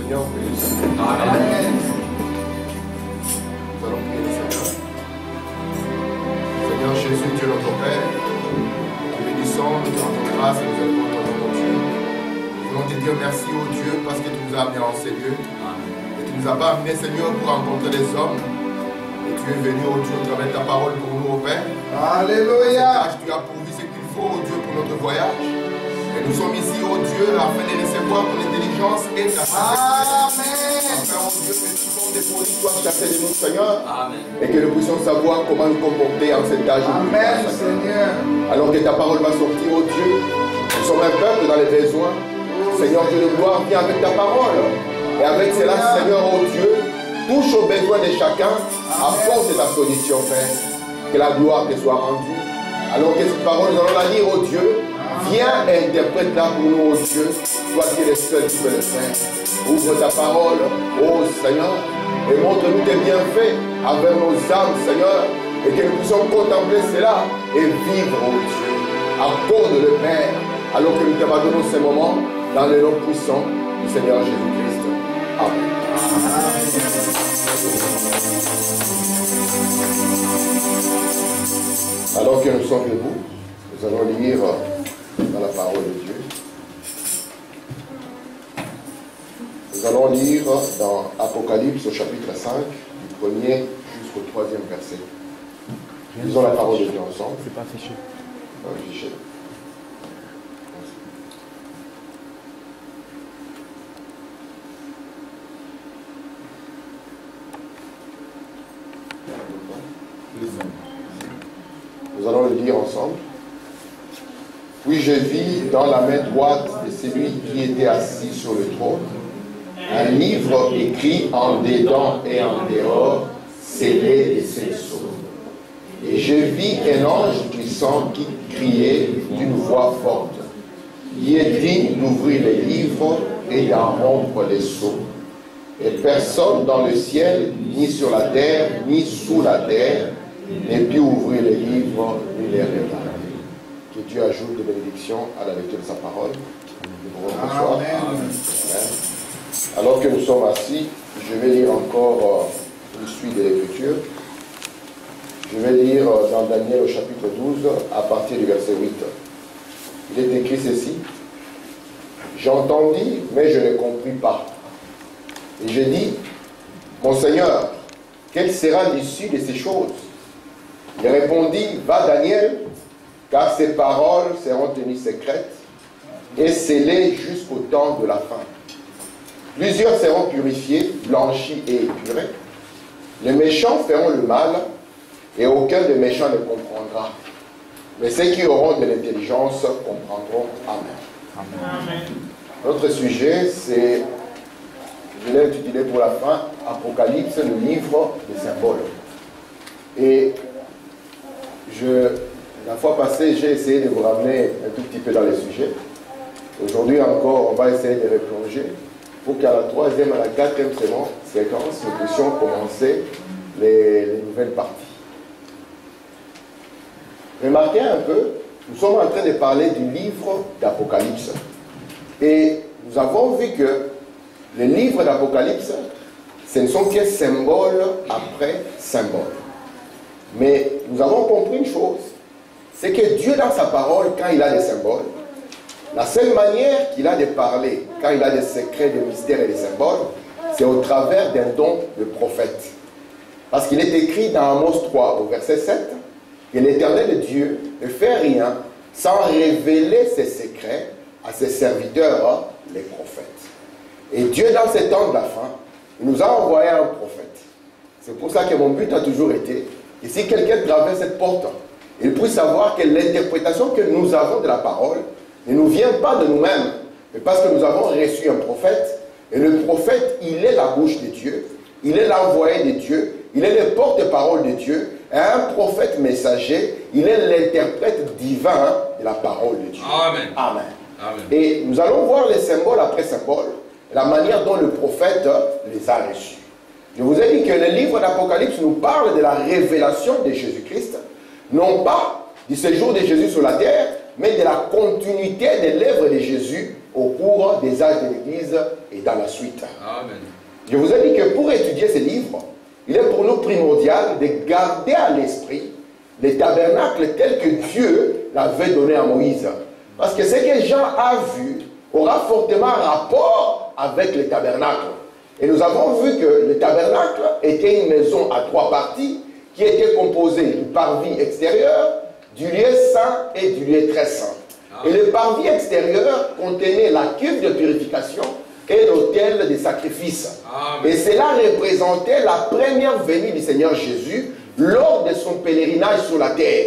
Seigneur bénisse. Amen. Nous allons prier le Seigneur. Seigneur Jésus, Dieu notre Père, nous bénissons, nous te rendons grâce et nous allons ton nom, Dieu. Nous voulons te dire merci, ô Dieu, parce que tu nous as amenés en ces lieux. Et tu nous as pas amenés, Seigneur, pour rencontrer des hommes. Et tu es venu, ô Dieu, au travers de ta parole pour nous, ô Père. Alléluia. Tu as pourvu ce qu'il faut, ô Dieu, pour notre voyage. Et nous sommes ici, ô Dieu, afin de recevoir ton intelligence et ta sagesse. Amen. Afin, ô Dieu, que tout son dépôt soit chacun de nous, Seigneur. Amen. Et que nous puissions savoir comment nous comporter en cet âge. Amen, Seigneur. Alors que ta parole va sortir, ô Dieu. Nous sommes un peuple dans les besoins. Seigneur Dieu de gloire, viens avec ta parole. Et avec cela, Seigneur, ô Dieu, touche aux besoins de chacun. Apporte ta solution, Père. Que la gloire te soit rendue. Alors que cette parole, nous allons la lire, ô Dieu. Viens et interprète-la pour nous, ô Dieu. Toi qui es le seul qui peut le faire. Ouvre ta parole, ô Seigneur, et montre-nous tes bienfaits avec nos âmes, Seigneur, et que nous puissions contempler cela et vivre, ô Dieu. Accorde-le, Père, alors que nous t'abandonnons ces moments dans le nom puissant du Seigneur Jésus-Christ. Amen. Alors que nous sommes debout, nous allons lire dans la parole de Dieu. Nous allons lire dans Apocalypse au chapitre 5, du 1er jusqu'au 3e verset. Lisons la parole de Dieu ensemble. C'est pas affiché. Pas affiché. Nous allons le lire ensemble. Puis je vis dans la main droite de celui qui était assis sur le trône un livre écrit en dedans et en dehors, scellé de 7 sceaux. Et je vis un ange puissant qui criait d'une voix forte: il est digne d'ouvrir les livres et d'en rompre les sceaux. Et personne dans le ciel, ni sur la terre, ni sous la terre, ne put ouvrir les livres ni les regarder. Que Dieu ajoute des bénédictions à la lecture de sa parole. Amen. Alors que nous sommes assis, je vais lire encore le suite de l'écriture. Je vais lire dans Daniel au chapitre 12 à partir du verset 8. Il est écrit ceci: j'entendis, mais je ne compris pas. Et je dis: mon Seigneur, quelle sera l'issue de ces choses? Il répondit: va Daniel, car ces paroles seront tenues secrètes et scellées jusqu'au temps de la fin. Plusieurs seront purifiés, blanchis et épurés. Les méchants feront le mal, et aucun des méchants ne comprendra. Mais ceux qui auront de l'intelligence comprendront. Amen. Amen. Notre sujet, c'est, je l'ai intitulé pour la fin, Apocalypse, le livre des symboles. Et la fois passée, j'ai essayé de vous ramener un tout petit peu dans les sujets. Aujourd'hui encore, on va essayer de replonger pour qu'à la 3e, à la 4e séquence, nous puissions commencer les nouvelles parties. Remarquez un peu, nous sommes en train de parler du livre d'Apocalypse. Et nous avons vu que le livre d'Apocalypse, ce ne sont que symboles après symboles. Mais nous avons compris une chose, c'est que Dieu dans sa parole, quand il a des symboles, la seule manière qu'il a de parler, quand il a des secrets, des mystères et des symboles, c'est au travers d'un don de prophète. Parce qu'il est écrit dans Amos 3 au verset 7, que l'Éternel Dieu ne fait rien sans révéler ses secrets à ses serviteurs, les prophètes. Et Dieu, dans ces temps de la fin, il nous a envoyé un prophète. C'est pour ça que mon but a toujours été que si quelqu'un traverse cette porte, il puisse savoir que l'interprétation que nous avons de la parole ne nous vient pas de nous-mêmes, mais parce que nous avons reçu un prophète, et le prophète, il est la bouche de Dieu, il est l'envoyé de Dieu, il est le porte-parole de Dieu, et un prophète messager, il est l'interprète divin de la parole de Dieu. Amen. Amen. Amen. Et nous allons voir les symboles après symboles, la manière dont le prophète les a reçus. Je vous ai dit que le livre d'Apocalypse nous parle de la révélation de Jésus-Christ, non pas du séjour de Jésus sur la terre, mais de la continuité de l'œuvre de Jésus au cours des âges de l'Église et dans la suite. Amen. Je vous ai dit que pour étudier ces livres, il est pour nous primordial de garder à l'esprit les tabernacles tels que Dieu l'avait donné à Moïse. Parce que ce que Jean a vu aura fortement rapport avec les tabernacles. Et nous avons vu que le tabernacle était une maison à 3 parties qui était composée du parvis extérieur, du lieu saint et du lieu très saint. Et le parvis extérieur contenait la cuve de purification et l'autel des sacrifices. Amen. Et cela représentait la première venue du Seigneur Jésus lors de son pèlerinage sur la terre.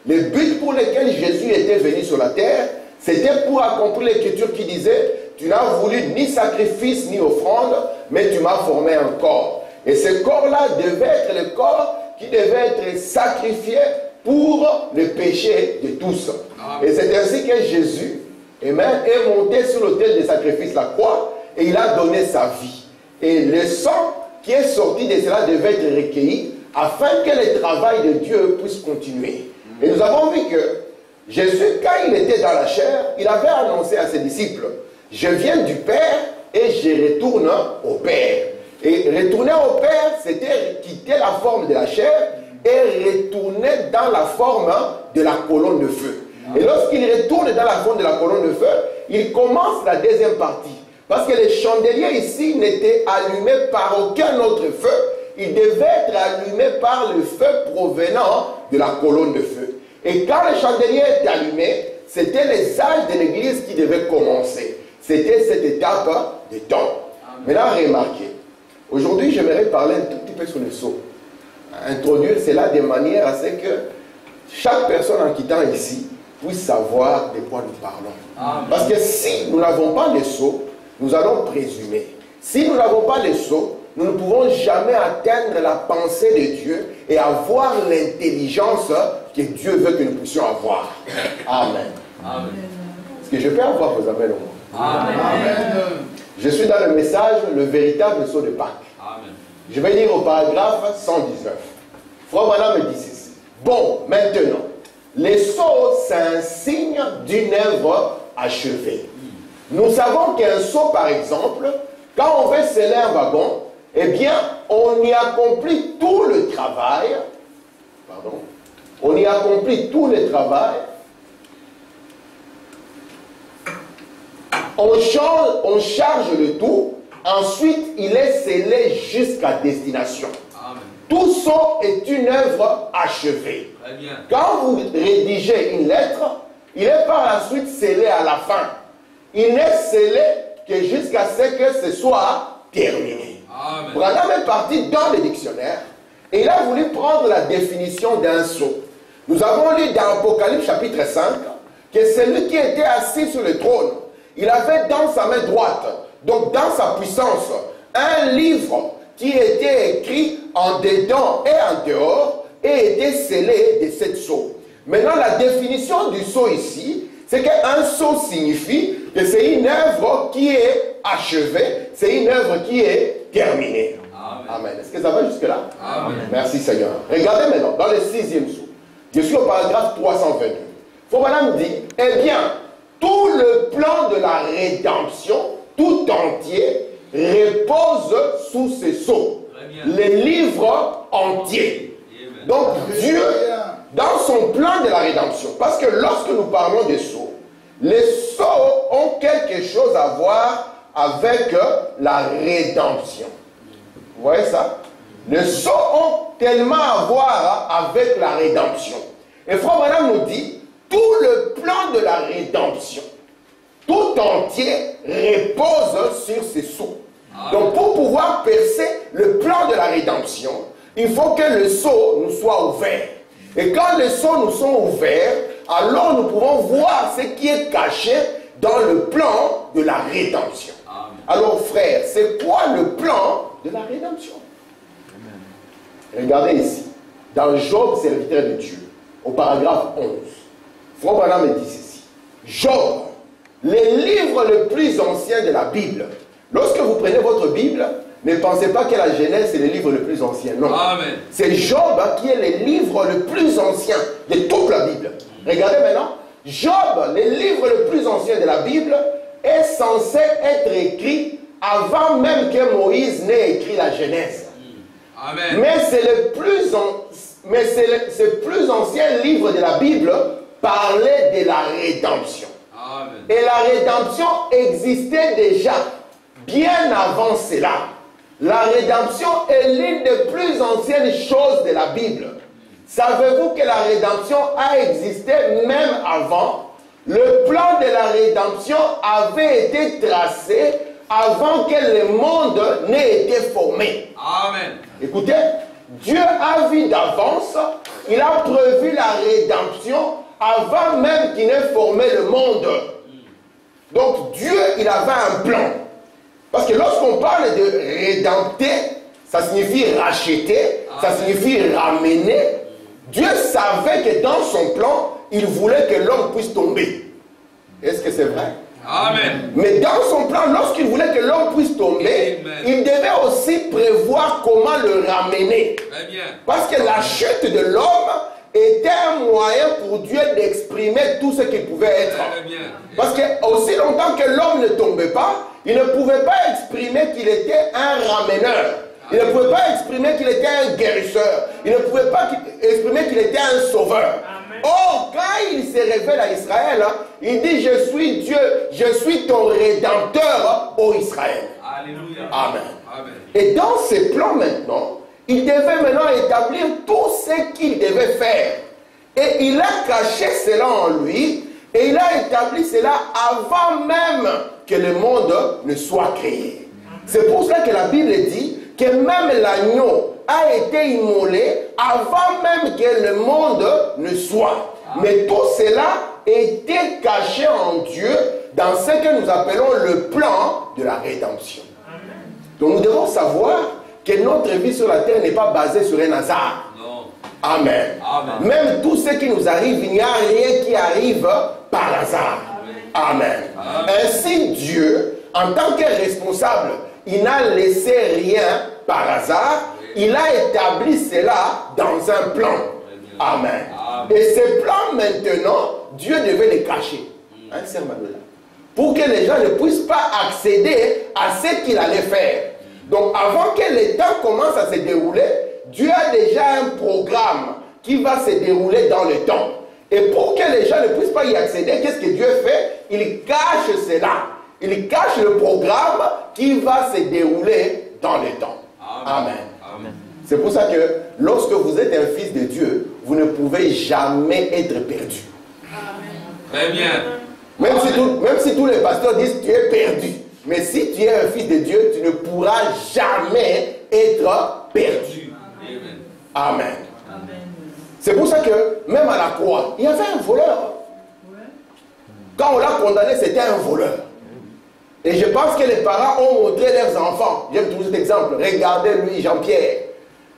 Le but pour lequel Jésus était venu sur la terre, c'était pour accomplir l'écriture qui disait « Tu n'as voulu ni sacrifice ni offrande, mais tu m'as formé un corps. » Et ce corps-là devait être le corps qui devait être sacrifié pour le péché de tous. Amen. Et c'est ainsi que Jésus est monté sur l'autel des sacrifices, la croix, et il a donné sa vie. Et le sang qui est sorti de cela devait être recueilli afin que le travail de Dieu puisse continuer. Et nous avons vu que Jésus, quand il était dans la chair, il avait annoncé à ses disciples, « Je viens du Père et je retourne au Père. » Et retourner au Père, c'était quitter la forme de la chair et retourner dans la forme de la colonne de feu. Et lorsqu'il retourne dans la forme de la colonne de feu, il commence la deuxième partie. Parce que les chandeliers ici n'étaient allumés par aucun autre feu. Ils devaient être allumés par le feu provenant de la colonne de feu. Et quand le chandelier est allumé, c'était les âges de l'Église qui devaient commencer. C'était cette étape de temps. Maintenant, remarquez. Aujourd'hui, j'aimerais parler un tout petit peu sur le sceau. Introduire cela de manière à ce que chaque personne en quittant ici puisse savoir de quoi nous parlons. Amen. Parce que si nous n'avons pas le sceau, nous allons présumer. Si nous n'avons pas le sceau, nous ne pouvons jamais atteindre la pensée de Dieu et avoir l'intelligence que Dieu veut que nous puissions avoir. Amen. Amen. Est-ce que je peux avoir vos amens au moins? Amen. Amen. Je suis dans le message, le véritable sceau de Pâques. Amen. Je vais lire au paragraphe 119. Frère Branham me dit ceci. Bon, maintenant, le sceau, c'est un signe d'une œuvre achevée. Nous savons qu'un sceau, par exemple, quand on veut sceller un wagon, eh bien, on y accomplit tout le travail. Pardon. On y accomplit tout le travail. On charge le tout. Ensuite, il est scellé jusqu'à destination. Amen. Tout sceau est une œuvre achevée. Très bien. Quand vous rédigez une lettre, il est par la suite scellé à la fin. Il n'est scellé que jusqu'à ce que ce soit terminé. Branham est parti dans le dictionnaire et il a voulu prendre la définition d'un sceau. Nous avons lu dans Apocalypse chapitre 5 que celui qui était assis sur le trône, il avait dans sa main droite, donc dans sa puissance, un livre qui était écrit en dedans et en dehors et était scellé de 7 sceaux. Maintenant, la définition du sceau ici, c'est qu'un sceau signifie que c'est une œuvre qui est achevée, c'est une œuvre qui est terminée. Amen. Amen. Est-ce que ça va jusque-là? Amen. Merci Seigneur. Regardez maintenant, dans le 6e sceau, je suis au paragraphe 322. Madame dit, eh bien, tout le plan de la rédemption, tout entier, repose sous ce sceau. Le livre entier. Amen. Donc Dieu, dans son plan de la rédemption, parce que lorsque nous parlons des sceaux, les sceaux ont quelque chose à voir avec la rédemption. Vous voyez ça? Les sceaux ont tellement à voir avec la rédemption. Et Frère Branham nous dit, tout le plan de la rédemption, tout entier, repose sur ces sceaux. Donc pour pouvoir percer le plan de la rédemption, il faut que le sceau nous soit ouvert. Et quand les sceaux nous sont ouverts, alors nous pouvons voir ce qui est caché dans le plan de la rédemption. Amen. Alors frère, c'est quoi le plan de la rédemption? Amen. Regardez ici, dans Job, serviteur de Dieu, au paragraphe 11, Frère Branham me dit ceci. Job, le livre le plus ancien de la Bible. Lorsque vous prenez votre Bible, ne pensez pas que la Genèse est le livre le plus ancien. Non. C'est Job qui est le livre le plus ancien de toute la Bible. Regardez maintenant. Job, le livre le plus ancien de la Bible, est censé être écrit avant même que Moïse n'ait écrit la Genèse. Amen. Mais c'est le plus ancien livre de la Bible parlait de la rédemption. Amen. Et la rédemption existait déjà bien avant cela. La rédemption est l'une des plus anciennes choses de la Bible. Savez-vous que la rédemption a existé même avant? Le plan de la rédemption avait été tracé avant que le monde n'ait été formé. Amen. Écoutez, Dieu a vu d'avance, il a prévu la rédemption avant même qu'il n'ait formé le monde. Donc Dieu, il avait un plan. Parce que lorsqu'on parle de rédempter, ça signifie racheter, ça signifie ramener. Dieu savait que dans son plan, il voulait que l'homme puisse tomber. Est-ce que c'est vrai? Amen. Mais dans son plan, lorsqu'il voulait que l'homme puisse tomber, Amen. il devait aussi prévoir comment le ramener. Très bien. Parce que la chute de l'homme était un moyen pour Dieu d'exprimer tout ce qu'il pouvait être. Très bien. Parce que aussi longtemps que l'homme ne tombait pas, il ne pouvait pas exprimer qu'il était un rameneur. Il ne pouvait pas exprimer qu'il était un guérisseur. Il ne pouvait pas exprimer qu'il était un sauveur. Or, quand il se révèle à Israël, il dit, je suis Dieu, je suis ton rédempteur, ô Israël. Alléluia. Amen. Amen. Et dans ses plans maintenant, il devait maintenant établir tout ce qu'il devait faire. Et il a caché cela en lui, et il a établi cela avant même que le monde ne soit créé. C'est pour cela que la Bible dit que même l'agneau a été immolé avant même que le monde ne soit. Mais tout cela était caché en Dieu dans ce que nous appelons le plan de la rédemption. Donc nous devons savoir que notre vie sur la terre n'est pas basée sur un hasard. Non. Amen. Amen. Même tout ce qui nous arrive, il n'y a rien qui arrive par hasard. Amen. Amen. Ainsi Dieu, en tant que responsable, il n'a laissé rien par hasard. Il a établi cela dans un plan. Amen. Amen. Et ce plan maintenant, Dieu devait les cacher. Hein, Sœur Manuela? Pour que les gens ne puissent pas accéder à ce qu'il allait faire. Donc avant que le temps commence à se dérouler, Dieu a déjà un programme qui va se dérouler dans le temps. Et pour que les gens ne puissent pas y accéder, qu'est-ce que Dieu fait? Il cache cela. Il cache le programme qui va se dérouler dans le temps. Amen. Amen. C'est pour ça que lorsque vous êtes un fils de Dieu, vous ne pouvez jamais être perdu. Très bien. Même si tous les pasteurs disent que tu es perdu. Mais si tu es un fils de Dieu, tu ne pourras jamais être perdu. Amen. Amen. C'est pour ça que même à la croix, il y avait un voleur. Quand on l'a condamné, c'était un voleur. Et je pense que les parents ont montré leurs enfants. J'aime toujours cet exemple. Regardez lui, Jean-Pierre.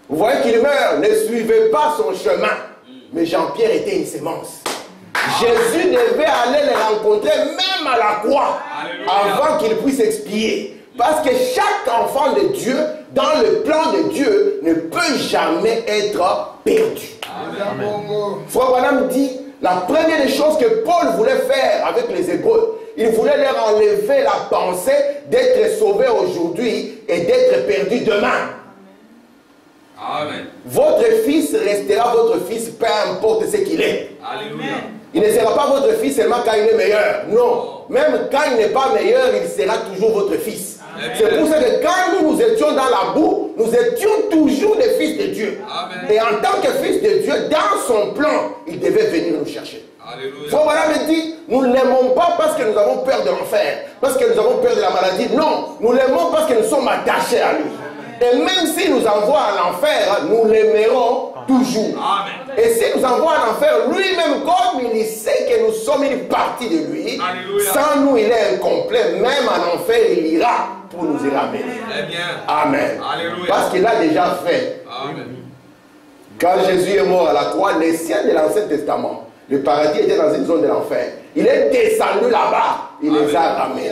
Vous voyez qu'il meurt. Ne suivez pas son chemin. Mais Jean-Pierre était une sémence. Jésus devait aller les rencontrer même à la croix. Alléluia. Avant qu'il puisse expier. Parce que chaque enfant de Dieu, dans le plan de Dieu, ne peut jamais être perdu. Frère Branham dit, la première des choses que Paul voulait faire avec les Hébreux, il voulait leur enlever la pensée d'être sauvés aujourd'hui et d'être perdus demain. Amen. Votre fils restera votre fils, peu importe ce qu'il est. Alléluia. Il ne sera pas votre fils seulement quand il est meilleur. Non. Même quand il n'est pas meilleur, il sera toujours votre fils. C'est pour ça que quand nous étions dans la boue, nous étions toujours des fils de Dieu. Amen. Et en tant que fils de Dieu, dans son plan, il devait venir nous chercher. Alléluia. Frère Branham dit, nous ne l'aimons pas parce que nous avons peur de l'enfer, parce que nous avons peur de la maladie. Non, nous l'aimons parce que nous sommes attachés à lui. Et même s'il nous envoie à l'enfer, nous l'aimerons toujours. Amen. Et s'il nous envoie à l'enfer, lui-même, comme il sait que nous sommes une partie de lui, Alléluia. sans nous, il est incomplet. Même à l'enfer, il ira pour nous y ramener. Très bien. Amen. Alléluia. Parce qu'il l'a déjà fait. Amen. Quand Jésus est mort à la croix, les siens de l'Ancien Testament, le paradis était dans une zone de l'enfer. Il est descendu là-bas. Il les a ramenés.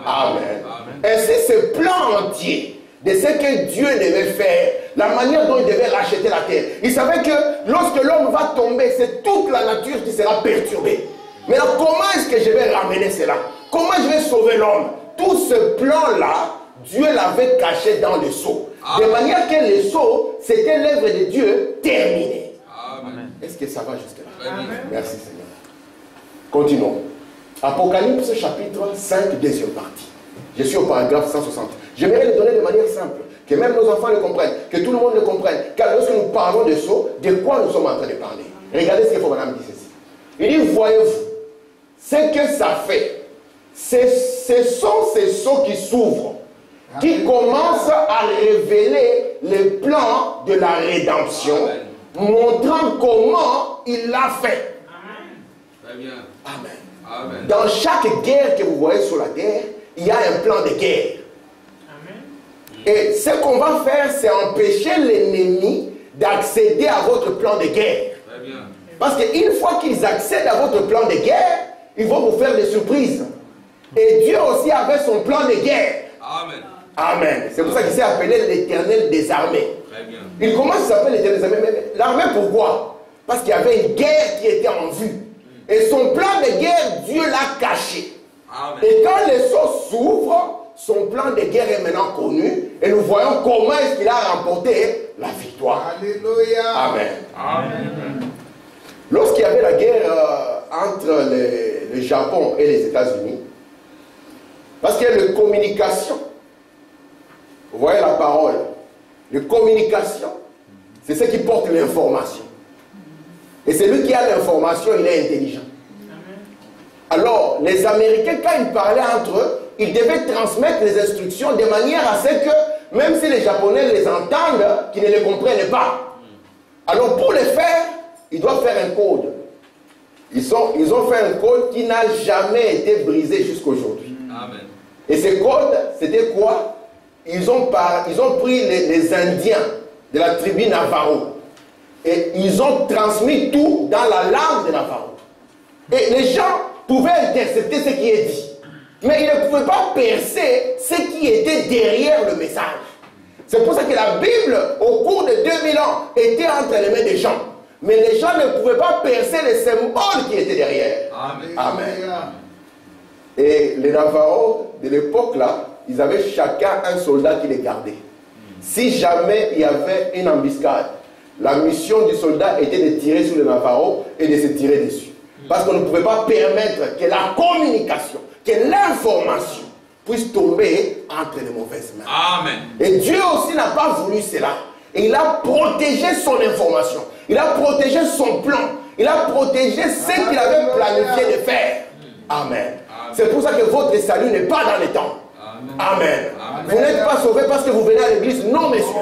Amen. Ainsi, ce plan entier de ce que Dieu devait faire, la manière dont il devait racheter la terre. Il savait que lorsque l'homme va tomber, c'est toute la nature qui sera perturbée. Mais alors, comment est-ce que je vais ramener cela? comment je vais sauver l'homme? Tout ce plan-là, Dieu l'avait caché dans le sceau. De manière que le sceau, c'était l'œuvre de Dieu terminée. Amen. Est-ce que ça va jusque-là? Amen. Merci Seigneur. Continuons. Apocalypse chapitre 5, deuxième partie. Je suis au paragraphe 160. J'aimerais le donner de manière simple, que même nos enfants le comprennent, que tout le monde le comprenne. Car lorsque nous parlons de sceau, de quoi nous sommes en train de parler? Regardez ce que Madame dit ceci. Il dit, voyez-vous, ce que ça fait, ce sont ces sceaux qui s'ouvrent, qui commencent à révéler le plan de la rédemption, montrant comment il l'a fait. Très bien. Amen. Amen. Dans chaque guerre que vous voyez sur la terre, il y a un plan de guerre. Et ce qu'on va faire, c'est empêcher l'ennemi d'accéder à votre plan de guerre. Très bien. Parce qu'une fois qu'ils accèdent à votre plan de guerre, ils vont vous faire des surprises. Et Dieu aussi avait son plan de guerre. Amen. Amen. C'est pour ça qu'il s'est appelé l'Éternel des armées. Très bien. Il commence à s'appeler l'Éternel des armées. Mais l'armée, pourquoi? Parce qu'il y avait une guerre qui était en vue. Et son plan de guerre, Dieu l'a caché. Amen. Et quand les sceaux s'ouvrent, son plan de guerre est maintenant connu. Et nous voyons comment est-ce qu'il a remporté la victoire. Alléluia. Amen. Amen. Lorsqu'il y avait la guerre entre le Japon et les États-Unis, parce qu'il y a la communication, vous voyez la parole, la communication, c'est ce qui porte l'information. Et celui qui a l'information, il est intelligent. Alors, les Américains, quand ils parlaient entre eux, ils devaient transmettre les instructions de manière à ce que, même si les Japonais les entendent, qu'ils ne les comprennent pas. Alors, pour le faire, ils doivent faire un code. Ils ont fait un code qui n'a jamais été brisé jusqu'aujourd'hui. Amen. Et ce code, c'était quoi? Ils ont pris les Indiens de la tribu Navajo. Et ils ont transmis tout dans la langue de Navajo. Et les gens pouvaient intercepter ce qui est dit. Mais ils ne pouvaient pas percer ce qui était derrière le message. C'est pour ça que la Bible, au cours de 2000 ans, était entre les mains des gens. Mais les gens ne pouvaient pas percer les symboles qui étaient derrière. Amen. Amen. Et les Navajos de l'époque là, ils avaient chacun un soldat qui les gardait. Si jamais il y avait une embuscade, la mission du soldat était de tirer sur les Navajos et de se tirer dessus. Parce qu'on ne pouvait pas permettre que la communication, que l'information puisse tomber entre les mauvaises mains. Amen. Et Dieu aussi n'a pas voulu cela. Et il a protégé son information. Il a protégé son plan. Il a protégé ce qu'il avait planifié de faire. Amen. C'est pour ça que votre salut n'est pas dans les temps. Amen. Vous n'êtes pas sauvé parce que vous venez à l'église. Non, messieurs.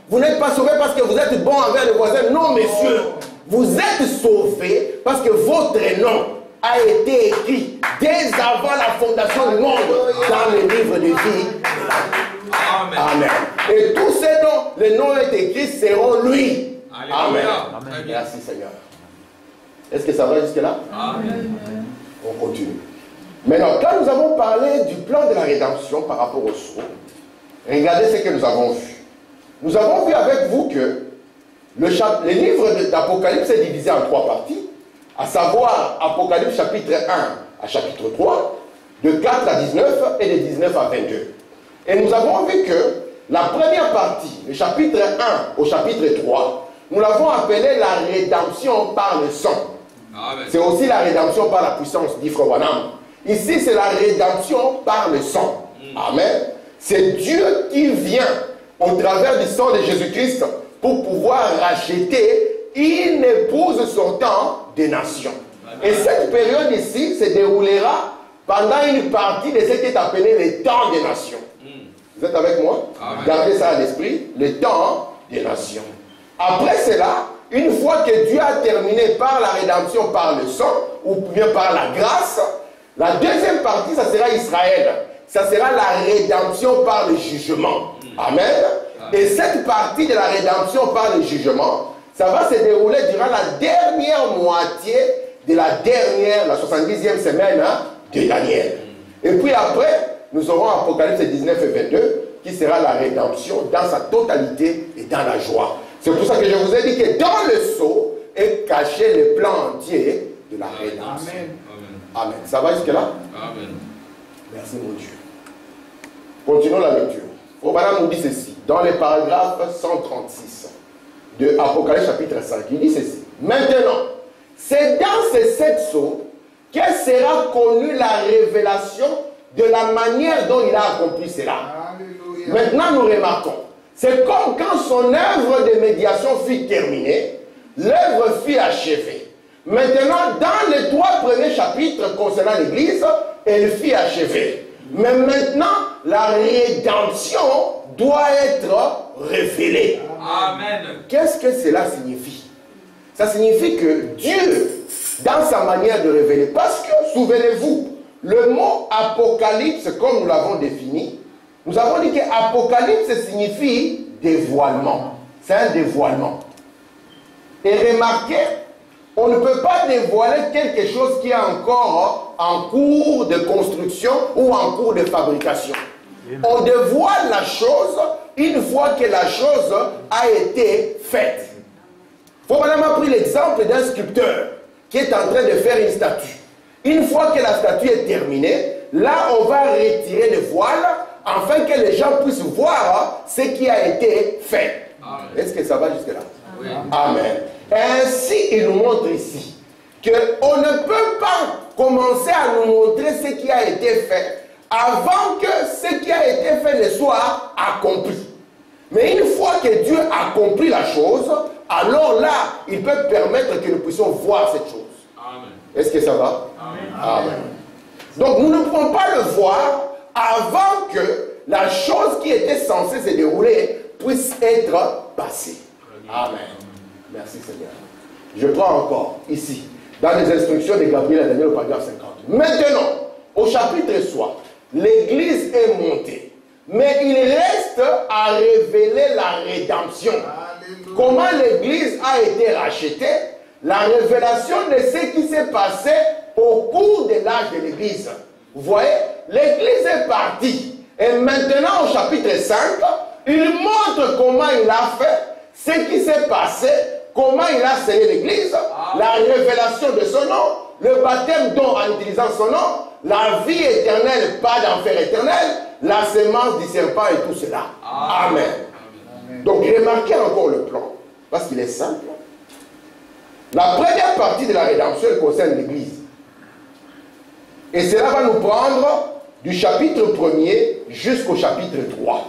Vous n'êtes pas sauvé parce que vous êtes bon envers les voisins. Non, messieurs. Vous êtes sauvés parce que votre nom a été écrit dès avant la fondation du monde dans le livre de vie. Amen. Amen. Et tous ces noms, les noms est écrits seront lui. Amen. Très bien. Merci Seigneur. Est-ce que ça va jusque-là? Amen. On continue. Maintenant, quand nous avons parlé du plan de la rédemption par rapport au sceau, regardez ce que nous avons vu. Nous avons vu avec vous que le livre d'Apocalypse est divisé en 3 parties, à savoir Apocalypse chapitre 1 à chapitre 3, de 4 à 19 et de 19 à 22. Et nous avons vu que la première partie, le chapitre 1 au chapitre 3, nous l'avons appelé la rédemption par le sang. C'est aussi la rédemption par la puissance, dit Frère Branham. Ici, c'est la rédemption par le sang. Amen. C'est Dieu qui vient au travers du sang de Jésus-Christ pour pouvoir racheter une épouse sortant des nations. Et cette période ici se déroulera pendant une partie de ce qui est appelé le temps des nations. Vous êtes avec moi? Gardez ça à l'esprit, le temps des nations. Après cela, une fois que Dieu a terminé par la rédemption par le sang, ou bien par la grâce, la deuxième partie, ça sera Israël. Ça sera la rédemption par le jugement. Amen. Et cette partie de la rédemption par le jugement, ça va se dérouler durant la dernière moitié de la 70e semaine de Daniel. Et puis après, nous aurons Apocalypse 19 et 22, qui sera la rédemption dans sa totalité et dans la joie. C'est pour ça que je vous ai dit que dans le sceau est caché le plan entier de la rédemption. Amen. Amen. Ça va jusque-là? Amen. Merci mon Dieu. Continuons la lecture. Obama nous dit ceci, dans les paragraphes 136 de Apocalypse chapitre 5, il dit ceci. Maintenant, c'est dans ces 7 sceaux que sera connue la révélation de la manière dont il a accompli cela. Alléluia. Maintenant, nous remarquons, c'est comme quand son œuvre de médiation fut terminée, l'œuvre fut achevée. Maintenant, dans les 3 premiers chapitres concernant l'Église, elle fut achevée. Mais maintenant, la rédemption doit être révélée. Amen. Qu'est-ce que cela signifie? Ça signifie que Dieu, dans sa manière de révéler, parce que, souvenez-vous, le mot apocalypse, comme nous l'avons défini, nous avons dit que apocalypse signifie dévoilement. C'est un dévoilement. Et remarquez, on ne peut pas dévoiler quelque chose qui est encore en cours de construction ou en cours de fabrication. On dévoile la chose une fois que la chose a été faite. Faubourg a pris l'exemple d'un sculpteur qui est en train de faire une statue. Une fois que la statue est terminée, là on va retirer le voile afin que les gens puissent voir ce qui a été fait. Est-ce que ça va jusque-là? Oui. Amen. Ainsi, il nous montre ici qu'on ne peut pas commencer à nous montrer ce qui a été fait avant que ce qui a été fait ne soit accompli. Mais une fois que Dieu accomplit la chose, alors là, il peut permettre que nous puissions voir cette chose. Amen. Est-ce que ça va? Amen. Amen. Donc nous ne pouvons pas le voir avant que la chose qui était censée se dérouler puisse être passée. Amen. Merci Seigneur. Je prends encore ici, dans les instructions de Gabriel à Daniel au paragraphe 50. Maintenant, au chapitre 3, l'Église est montée, mais il reste à révéler la rédemption. Alléluia. Comment l'Église a été rachetée, la révélation de ce qui s'est passé au cours de l'âge de l'Église. Vous voyez, l'Église est partie. Et maintenant, au chapitre 5, il montre comment il a fait, ce qui s'est passé, comment il a scellé l'Église, la révélation de son nom, le baptême dont en utilisant son nom, la vie éternelle, pas d'enfer éternel, la sémence du serpent et tout cela. Amen. Amen. Donc remarquez encore le plan, parce qu'il est simple. La première partie de la rédemption concerne l'Église. Et cela va nous prendre du chapitre 1er jusqu'au chapitre 3.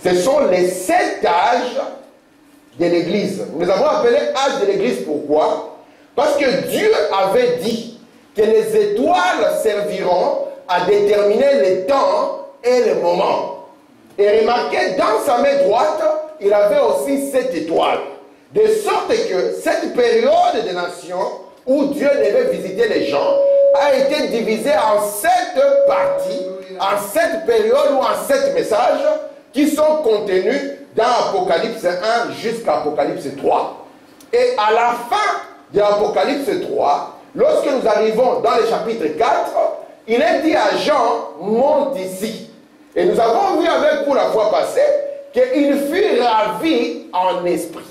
Ce sont les 7 âges de l'Église. Nous les avons appelés âges de l'Église. Pourquoi? Parce que Dieu avait dit que les étoiles serviront à déterminer les temps et les moments. Et remarquez, dans sa main droite, il avait aussi 7 étoiles. De sorte que cette période de nation où Dieu devait visiter les gens a été divisée en 7 parties, en 7 périodes ou en 7 messages qui sont contenus dans Apocalypse 1 jusqu'à Apocalypse 3. Et à la fin de Apocalypse 3, lorsque nous arrivons dans le chapitre 4, il est dit à Jean, monte ici. Et nous avons vu avec vous la fois passée qu'il fut ravi en esprit.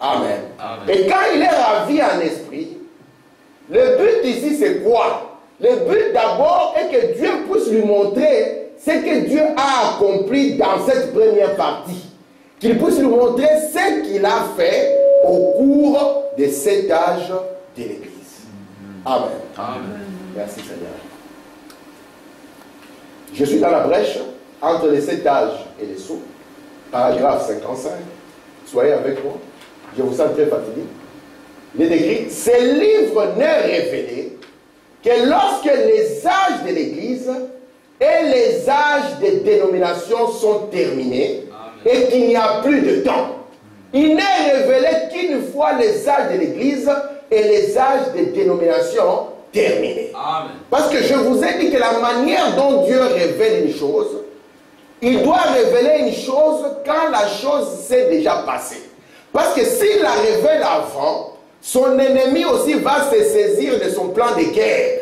Amen. Amen. Et quand il est ravi en esprit, le but ici c'est quoi? Le but d'abord est que Dieu puisse lui montrer ce que Dieu a accompli dans cette première partie. Qu'il puisse lui montrer ce qu'il a fait au cours de cet âge de l'Église. Amen. Amen. Merci Seigneur. Je suis dans la brèche entre les 7 âges et les sceaux. Paragraphe 55. Soyez avec moi. Je vous sens très fatigué. Il est écrit, ce livre n'est révélé que lorsque les âges de l'Église et les âges des dénominations sont terminés. Amen. Et qu'il n'y a plus de temps. Il n'est révélé qu'une fois les âges de l'Église et les âges des dénominations terminés. Amen. Parce que je vous ai dit que la manière dont Dieu révèle une chose, il doit révéler une chose quand la chose s'est déjà passée. Parce que s'il la révèle avant, son ennemi aussi va se saisir de son plan de guerre.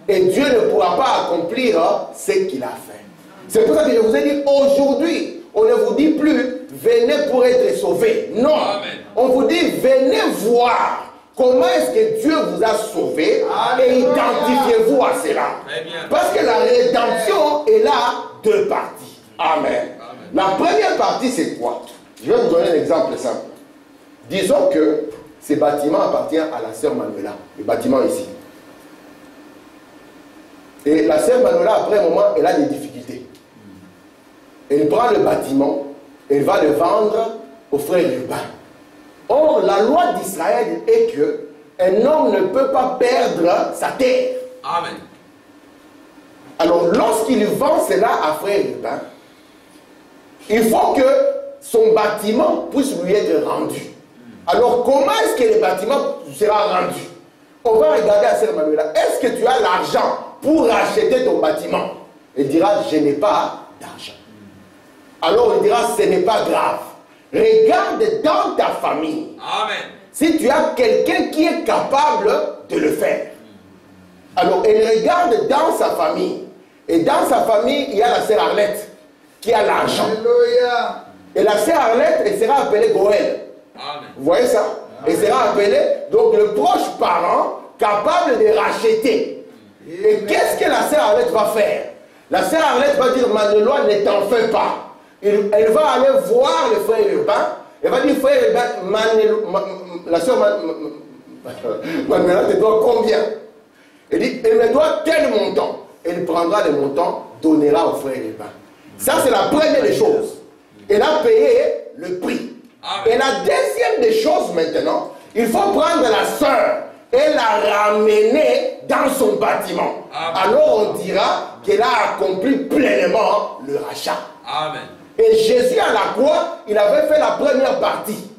Et Dieu ne pourra pas accomplir ce qu'il a fait. C'est pour ça que je vous ai dit, aujourd'hui, on ne vous dit plus, venez pour être sauvés. Non. Amen. On vous dit, venez voir comment est-ce que Dieu vous a sauvé et identifiez-vous à cela. Très bien. Parce que la rédemption est là deux parties. Amen. La première partie, c'est quoi? Je vais vous donner un exemple simple. Disons que ce bâtiment appartient à la sœur Manuela, le bâtiment ici. Et la sœur Manuela, après un moment, elle a des difficultés. Elle prend le bâtiment, elle va le vendre aux frères urbains. Or, la loi d'Israël est que un homme ne peut pas perdre sa terre. Amen. Alors, lorsqu'il vend cela à frère urbain, il faut que son bâtiment puisse lui être rendu. Alors, comment est-ce que le bâtiment sera rendu? On va regarder à Sœur Manuela. Est-ce que tu as l'argent pour acheter ton bâtiment? Elle dira, je n'ai pas d'argent. Alors, il dira, ce n'est pas grave. Regarde dans ta famille. Amen. Si tu as quelqu'un qui est capable de le faire. Alors, elle regarde dans sa famille. Et dans sa famille, il y a la sœur Arlette qui a l'argent. Alléluia. Et la sœur Arlette, elle sera appelée Goël. Amen. Vous voyez ça? Elle sera appelée, donc, le proche parent capable de racheter. Et qu'est-ce que la sœur Arlette va faire? La sœur Arlette va dire, Manuela, ne t'en fais pas. Elle va aller voir le frère urbain. Elle va dire, frère urbain, la sœur Manuela te doit combien? Elle dit, elle me doit tel montant. Elle prendra le montant, donnera au frère urbain. Ça, c'est la première des choses. Elle a payé le prix. Amen. Et la deuxième des choses maintenant, il faut prendre la sœur et la ramener dans son bâtiment. Amen. Alors on dira qu'elle a accompli pleinement le rachat. Amen. Et Jésus à la croix, il avait fait la première partie.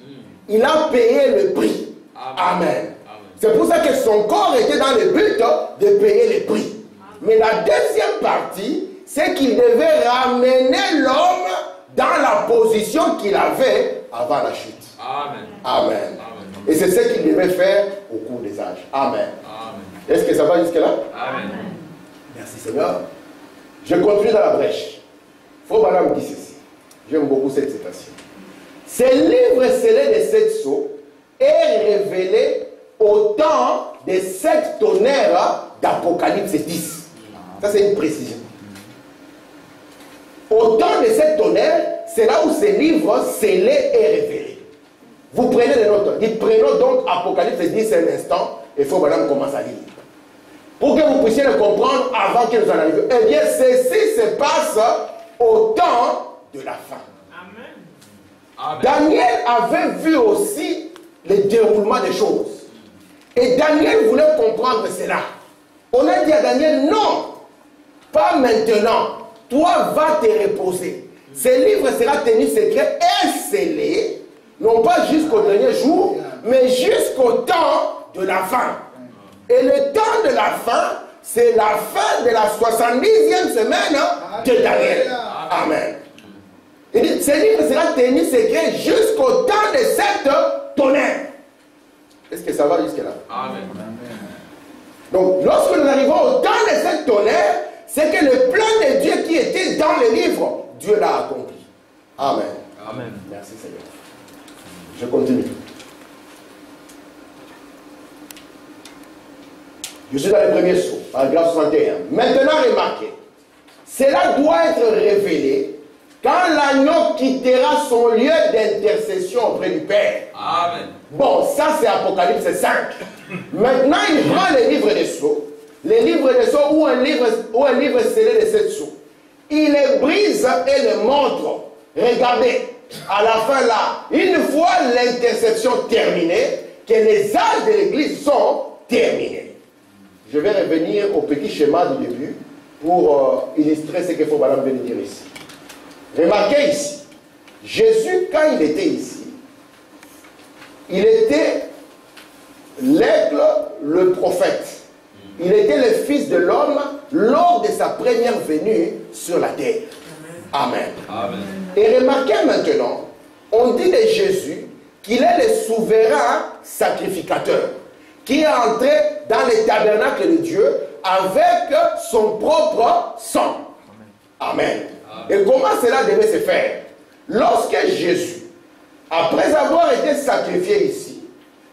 Il a payé le prix. Amen. Amen. C'est pour ça que son corps était dans le but de payer le prix. Mais la deuxième partie, c'est qu'il devait ramener l'homme dans la position qu'il avait avant la chute. Amen. Amen. Amen. Et c'est ce qu'il devait faire au cours des âges. Amen. Amen. Est-ce que ça va jusque-là? Amen. Merci Seigneur. Je continue dans la brèche. Frère Madame dit ceci. J'aime beaucoup cette citation. Ce livre scellé des 7 sceaux est révélé au temps des 7 tonnerres d'Apocalypse 10. Ça, c'est une précision. Au temps des 7 tonnerres, c'est là où ce livre scellé est révélé. Vous prenez les notes. Dites, prenons donc Apocalypse 10 un instant, et il faut que madame commence à lire. Pour que vous puissiez le comprendre avant que nous en arrivions. Eh bien, ceci se passe au temps de la fin. Amen. Daniel avait vu aussi le déroulement des choses. Et Daniel voulait comprendre cela. On a dit à Daniel, non, pas maintenant. Toi, va te reposer. Ce livre sera tenu secret et scellé, non pas jusqu'au dernier jour, mais jusqu'au temps de la fin. Et le temps de la fin, c'est la fin de la 70e semaine de Daniel. Amen. Il dit, ce livre sera tenu secret jusqu'au temps de 7 tonnerres. Est-ce que ça va jusque-là? Amen. Donc, lorsque nous arrivons au temps de 7 tonnerres, c'est que le plan de Dieu qui était dans le livre, Dieu l'a accompli. Amen. Amen. Merci Seigneur. Je continue. Je suis dans le premier sceau, paragraphe 61. Maintenant, remarquez, cela doit être révélé quand l'agneau quittera son lieu d'intercession auprès du Père. Amen. Bon, ça c'est Apocalypse 5. Maintenant, il prend les livres des sceaux, les livres des sceaux ou un livre scellé de 7 sceaux. Il les brise et les montre. Regardez, à la fin là, une fois l'interception terminée, que les âges de l'Église sont terminés. Je vais revenir au petit schéma du début pour illustrer ce qu'il faut Madame venir dire ici. Remarquez ici, Jésus, quand il était ici, il était l'aigle, le prophète. Il était le fils de l'homme lors de sa première venue sur la terre. Amen. Amen. Et remarquez maintenant, on dit de Jésus qu'il est le souverain sacrificateur, qui est entré dans le tabernacle de Dieu avec son propre sang. Amen. Et comment cela devait se faire? Lorsque Jésus, après avoir été sacrifié ici,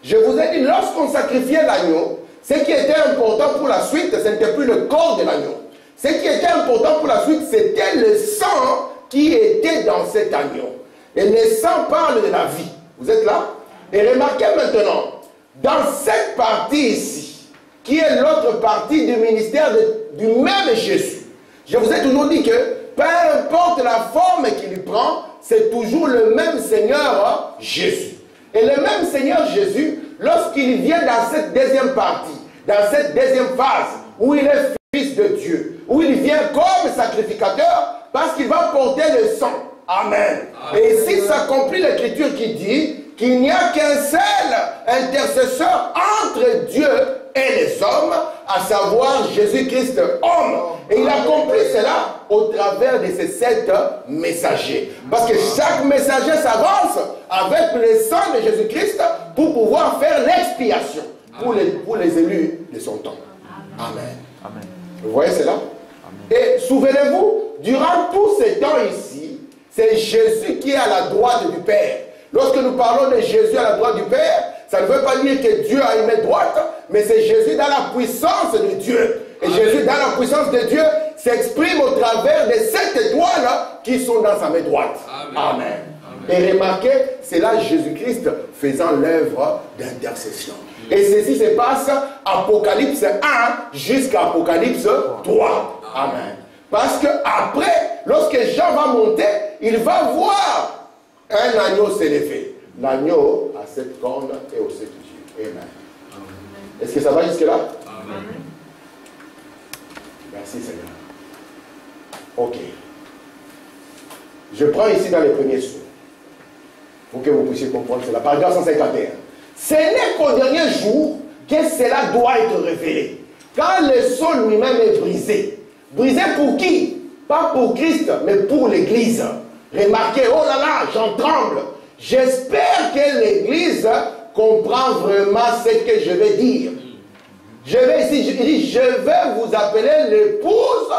Je vous ai dit, lorsqu'on sacrifiait l'agneau, ce qui était important pour la suite, ce n'était plus le corps de l'agneau. Ce qui était important pour la suite, c'était le sang qui était dans cet agneau. Et le sang parle de la vie. Vous êtes là? Et remarquez maintenant, dans cette partie ici, qui est l'autre partie du ministère du même Jésus, je vous ai toujours dit que, peu importe la forme qu'il prend, c'est toujours le même Seigneur Jésus. Et le même Seigneur Jésus, lorsqu'il vient dans cette deuxième partie, dans cette deuxième phase, où il est Fils de Dieu, où il vient comme sacrificateur, parce qu'il va porter le sang. Amen. Amen. Et ici s'accomplit l'écriture qui dit qu'il n'y a qu'un seul intercesseur entre Dieu et les hommes, à savoir Jésus-Christ homme. Et il accomplit cela au travers de ces 7 messagers. Parce que chaque messager s'avance avec le sang de Jésus-Christ pour pouvoir faire l'expiation pour les élus de son temps. Amen. Amen. Vous voyez cela? Amen. Et souvenez-vous, durant tous ces temps ici, c'est Jésus qui est à la droite du Père. Lorsque nous parlons de Jésus à la droite du Père, ça ne veut pas dire que Dieu a une main droite, mais c'est Jésus dans la puissance de Dieu. Et Amen. Jésus dans la puissance de Dieu s'exprime au travers des 7 étoiles qui sont dans sa main droite. Amen. Amen. Amen. Et remarquez, c'est là Jésus-Christ faisant l'œuvre d'intercession. Et ceci se passe Apocalypse 1 jusqu'à Apocalypse 3. Amen. Parce que après, lorsque Jean va monter, il va voir un agneau s'élever. L'agneau a 7 cornes et aux 7 yeux. Amen. Est-ce que ça va jusque-là? Amen. Merci Seigneur. Ok. Je prends ici dans les premiers sous, pour que vous puissiez comprendre cela. Paragraphe 151. Ce n'est qu'au dernier jour que cela doit être révélé. Quand le sol lui-même est brisé. Brisé pour qui? Pas pour Christ, mais pour l'Église. Remarquez, oh là là, j'en tremble. J'espère que l'Église comprend vraiment ce que je vais dire. Je vais ici, je dis, je vais vous appeler l'épouse,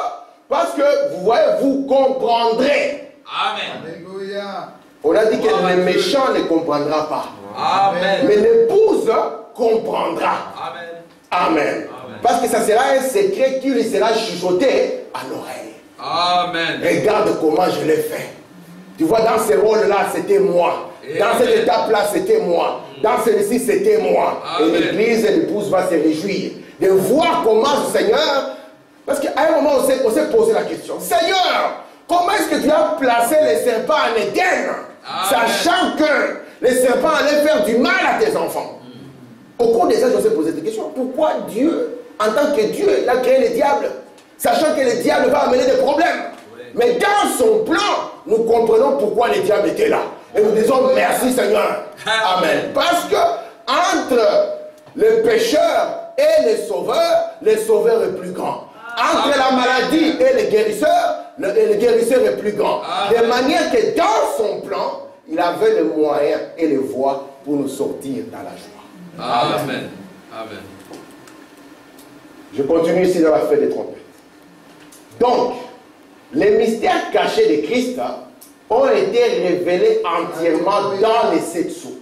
parce que vous voyez, vous comprendrez. Amen. Alléluia. On a dit que le méchant ne comprendra pas. Amen. Mais l'épouse comprendra. Amen. Amen. Amen. Parce que ça sera un secret qui lui sera chuchoté à l'oreille. Amen. Regarde comment je l'ai fait. Tu vois, dans ce rôle-là, c'était moi. Dans cette étape-là, c'était moi. Dans celui-ci, c'était moi. Amen. Et l'Église et l'épouse va se réjouir de voir comment ce Seigneur... Parce qu'à un moment, on s'est posé la question. Seigneur, comment est-ce que tu as placé les serpents en Éden, sachant que les serpents allaient faire du mal à tes enfants? Au cours des âges, on s'est posé cette question. Pourquoi Dieu, en tant que Dieu, il a créé le diable, sachant que le diable va amener des problèmes? Mais dans son plan, nous comprenons pourquoi le diable était là. Et nous disons merci Seigneur. Amen. Parce que entre le pécheur et le sauveur est plus grand. Entre la maladie et le guérisseur est plus grand. De manière que dans son plan, il avait le moyen et les voies pour nous sortir dans la joie. Amen. Amen. Je continue ici dans la fête des trompettes. Donc, les mystères cachés de Christ ont été révélés entièrement dans les 7 sceaux.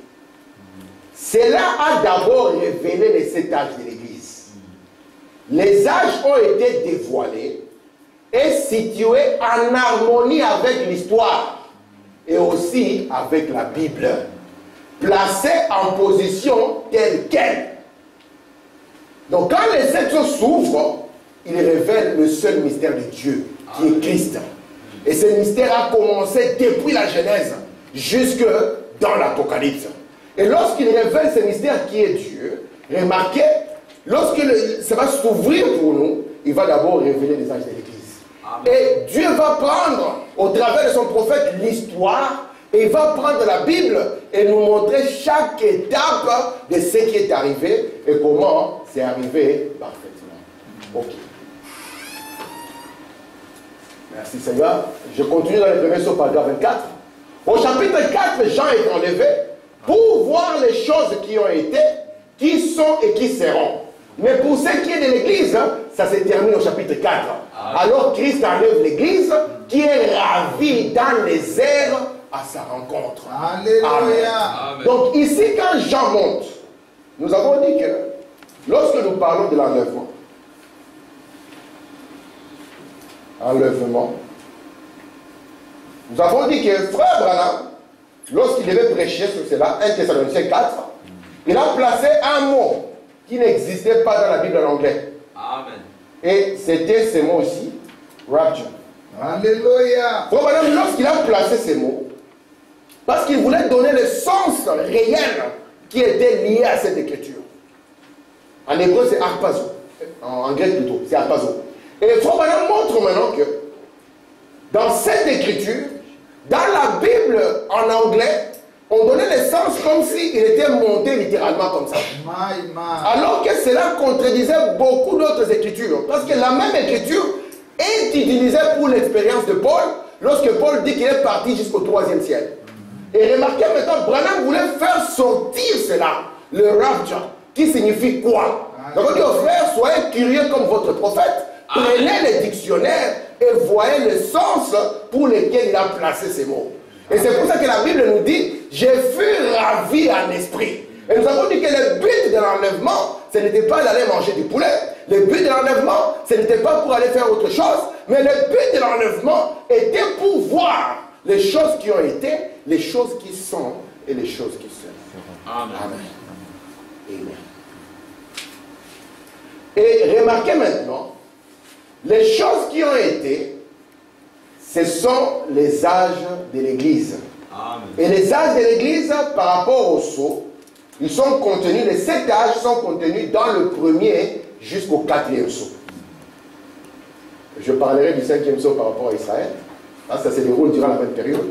Cela a d'abord révélé les 7 âges de l'Église. Les âges ont été dévoilés et situés en harmonie avec l'histoire et aussi avec la Bible, placés en position telle qu'elle. Donc quand les 7 sceaux s'ouvrent, ils révèlent le seul mystère de Dieu, qui est Christ. Et ce mystère a commencé depuis la Genèse jusque dans l'Apocalypse. Et lorsqu'il révèle ce mystère qui est Dieu, remarquez, lorsque ça va s'ouvrir pour nous, il va d'abord révéler les âges de l'Église. Et Dieu va prendre, au travers de son prophète, l'histoire, et il va prendre la Bible et nous montrer chaque étape de ce qui est arrivé et comment c'est arrivé parfaitement. Ok. Merci Seigneur. Je continue dans les premiers sceaux, paragraphe 24. Au chapitre 4, Jean est enlevé pour voir les choses qui ont été, qui sont et qui seront. Mais pour ce qui est de l'Église, ça se termine au chapitre 4. Alors Christ enlève l'Église qui est ravie dans les airs à sa rencontre. Alléluia. Amen. Donc ici, quand Jean monte, nous avons dit que lorsque nous parlons de l'enlèvement, nous avons dit que Frère Branham, lorsqu'il devait prêcher sur cela, 1 Thessaloniciens 4, il a placé un mot qui n'existait pas dans la Bible en anglais. Amen. Et c'était ce mot aussi, rapture. Alléluia. Frère Branham, lorsqu'il a placé ces mots, parce qu'il voulait donner le sens réel qui était lié à cette écriture. En hébreu, c'est harpazo. En grec plutôt, c'est harpazo. Et Frère Branham montre maintenant que dans cette écriture, dans la Bible en anglais, on donnait le sens comme s'il était monté littéralement comme ça. Alors que cela contredisait beaucoup d'autres écritures. Parce que la même écriture est utilisée pour l'expérience de Paul, lorsque Paul dit qu'il est parti jusqu'au 3e ciel. Et remarquez maintenant, Branham voulait faire sortir cela, le rapture, qui signifie quoi? Donc on dit aux frères, soyez curieux comme votre prophète, prenez les dictionnaires et voyez le sens pour lequel il a placé ces mots. Et c'est pour ça que la Bible nous dit, j'ai fui ravi en esprit. Et nous avons dit que le but de l'enlèvement, ce n'était pas d'aller manger du poulet. Le but de l'enlèvement, ce n'était pas pour aller faire autre chose. Mais le but de l'enlèvement était pour voir les choses qui ont été, les choses qui sont et les choses qui seront. Amen. Amen. Et remarquez maintenant, les choses qui ont été, ce sont les âges de l'Église. Et les âges de l'Église, par rapport au sceau, ils sont contenus, les 7 âges sont contenus dans le premier jusqu'au 4e sceau. Je parlerai du 5e sceau par rapport à Israël. Ça se déroule durant la même période.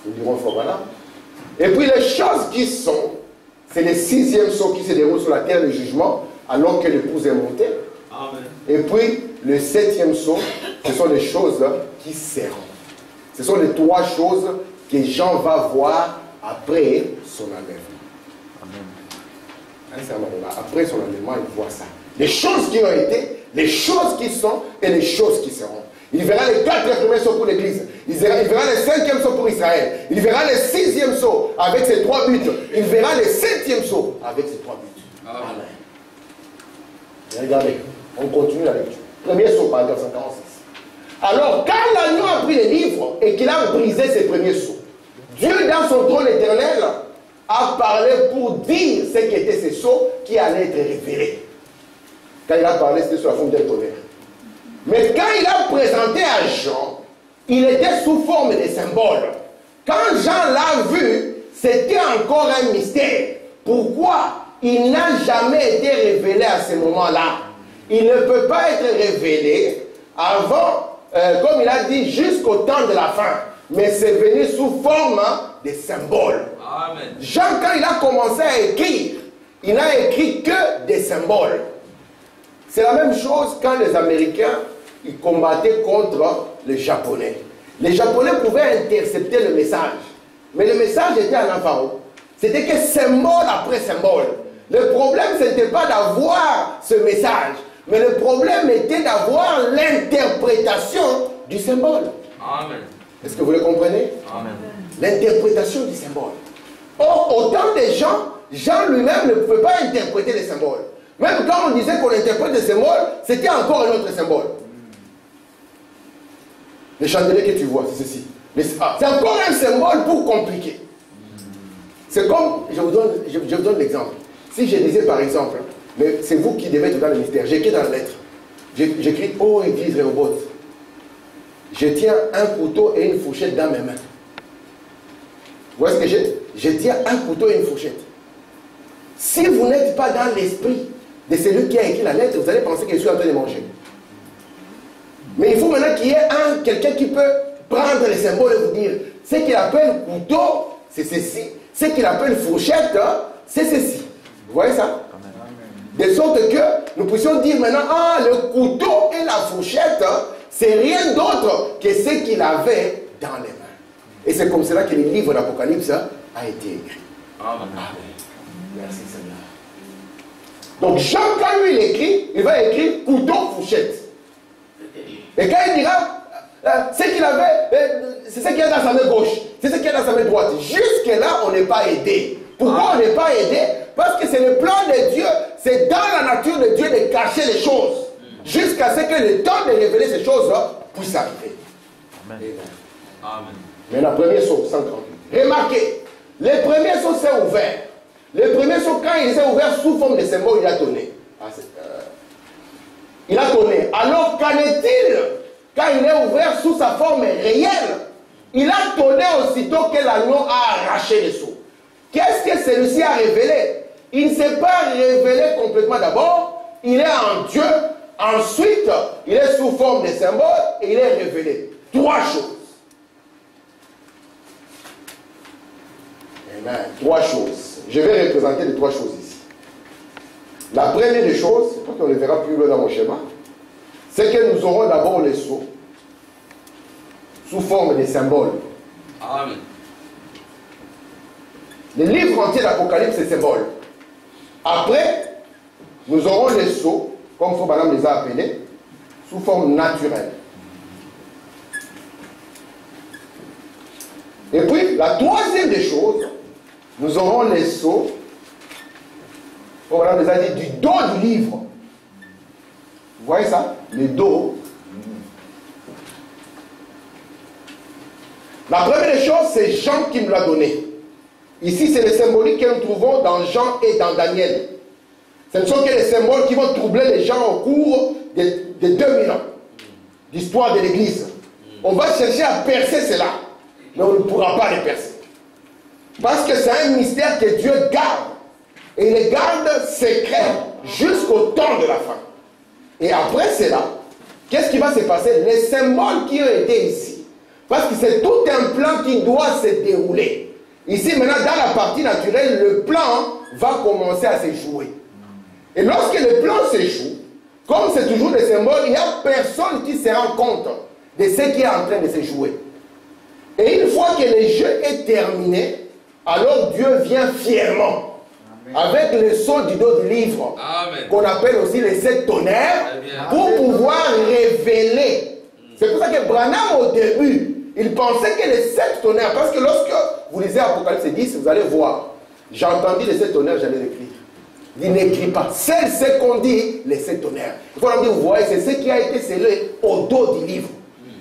Nous dirons Frère Branham. Et puis les choses qui sont, c'est le 6e sceau qui se déroule sur la terre de jugement, alors que l'épouse est montée. Amen. Et puis le 7e sceau, ce sont les choses qui seront. Ce sont les 3 choses que Jean va voir après son enlèvement. Amen. Après son enlèvement, il voit ça. Les choses qui ont été, les choses qui sont et les choses qui seront. Il verra les 4 premiers sceaux pour l'Église. Il verra les 5e sceaux pour Israël. Il verra les 6e sceaux avec ses 3 buts. Il verra les 7e sceaux avec ses 3 buts. Amen. Regardez, on continue la lecture. Premier sceau, paragraphe 146. Alors, quand l'agneau a pris les livres et qu'il a brisé ses premiers sceaux, Dieu, dans son trône éternel, a parlé pour dire ce qu'étaient ces sceaux qui allaient être révélés. Quand il a parlé, c'était sur la forme d'un tonnerre. Mais quand il a présenté à Jean, il était sous forme de symbole. Quand Jean l'a vu, c'était encore un mystère. Pourquoi? Il n'a jamais été révélé à ce moment-là. Il ne peut pas être révélé avant, comme il a dit, jusqu'au temps de la fin. Mais c'est venu sous forme de symbole. Amen. Jean, quand il a commencé à écrire, il n'a écrit que des symboles. C'est la même chose quand les Américains ils combattaient contre les Japonais. Les Japonais pouvaient intercepter le message. Mais le message était en infrarouge. C'était que symbole après symbole. Le problème, ce n'était pas d'avoir ce message. Mais le problème était d'avoir l'interprétation du symbole. Amen. Est-ce que vous le comprenez? Amen. L'interprétation du symbole. Or, au temps des gens, Jean lui-même ne pouvait pas interpréter les symboles. Même quand on disait qu'on interprète des symboles, c'était encore un autre symbole. Le chandelier que tu vois, c'est ceci. C'est encore un symbole pour compliquer. C'est comme, je vous donne l'exemple. Si je disais par exemple, mais c'est vous qui devez être dans le mystère, j'écris dans la lettre. J'écris, ô Église Rehoboth, je tiens un couteau et une fourchette dans mes mains. Vous voyez ce que j'ai? Je tiens un couteau et une fourchette. Si vous n'êtes pas dans l'esprit de celui qui a écrit la lettre, vous allez penser que je suis en train de manger. Mais il faut maintenant qu'il y ait quelqu'un qui peut prendre les symboles et vous dire, ce qu'il appelle couteau, c'est ceci. Ce qu'il appelle fourchette, c'est ceci. Vous voyez ça? De sorte que nous puissions dire maintenant, ah, le couteau et la fourchette, c'est rien d'autre que ce qu'il avait dans les mains. Et c'est comme cela que le livre d'Apocalypse a été écrit. Amen. Merci Seigneur. Donc Jean, quand lui il écrit, il va écrire couteau, fourchette. Et quand il dira, ce qu'il avait, c'est ce qu'il y a dans sa main gauche, c'est ce qu'il y a dans sa main droite. Jusque-là, on n'est pas aidé. Pourquoi on n'est pas aidé? Parce que c'est le plan de Dieu, c'est dans la nature de Dieu de cacher les choses. Jusqu'à ce que le temps de révéler ces choses puisse arriver. Amen. Amen. Mais la première chose, 138. Remarquez, le premier saut s'est ouvert. Le premier saut, quand il s'est ouvert sous forme de symbole, il a tonné. Il a tonné. Alors, qu'en est-il quand il est ouvert sous sa forme réelle? Il a tonné aussitôt que l'agneau a arraché le seau. Qu'est-ce que celui-ci a révélé? Il ne s'est pas révélé complètement d'abord. Il est en Dieu. Ensuite, il est sous forme de symbole et il est révélé. Trois choses. Amen. Trois choses. Je vais représenter les trois choses ici. La première des choses, je crois qu'on le verra plus loin dans mon schéma, c'est que nous aurons d'abord les sceaux sous forme de symboles. Amen. Le livre entier d'Apocalypse, c'est symbole. Après, nous aurons les sceaux, comme Frère Branham les a appelés, sous forme naturelle. Et puis, la troisième des choses, nous aurons les sceaux, Frère Branham les a dit, du dos du livre. Vous voyez ça? Le dos. La première des choses, c'est Jean qui me l'a donné. Ici, c'est les symboliques que nous trouvons dans Jean et dans Daniel. Ce ne sont que les symboles qui vont troubler les gens au cours de 2000 ans d'histoire de l'Église. On va chercher à percer cela, mais on ne pourra pas les percer. Parce que c'est un mystère que Dieu garde. Et il les garde secret jusqu'au temps de la fin. Et après cela, qu'est-ce qui va se passer? Les symboles qui ont été ici. Parce que c'est tout un plan qui doit se dérouler. Ici, maintenant, dans la partie naturelle, le plan va commencer à se jouer. Et lorsque le plan se joue, comme c'est toujours des symboles, il n'y a personne qui se rend compte de ce qui est en train de se jouer. Et une fois que le jeu est terminé, alors Dieu vient fièrement. Avec le sceau du dos du livre, qu'on appelle aussi les 7 tonnerres, pour pouvoir révéler. C'est pour ça que Branham, au début, il pensait que les 7 tonnerres, parce que lorsque vous lisez Apocalypse 10, vous allez voir, j'ai entendu les 7 tonnerres, j'allais l'écrire. Il n'écrit pas. C'est ce qu'on dit, les 7 tonnerres. Il faut dire, vous voyez, c'est ce qui a été scellé au dos du livre.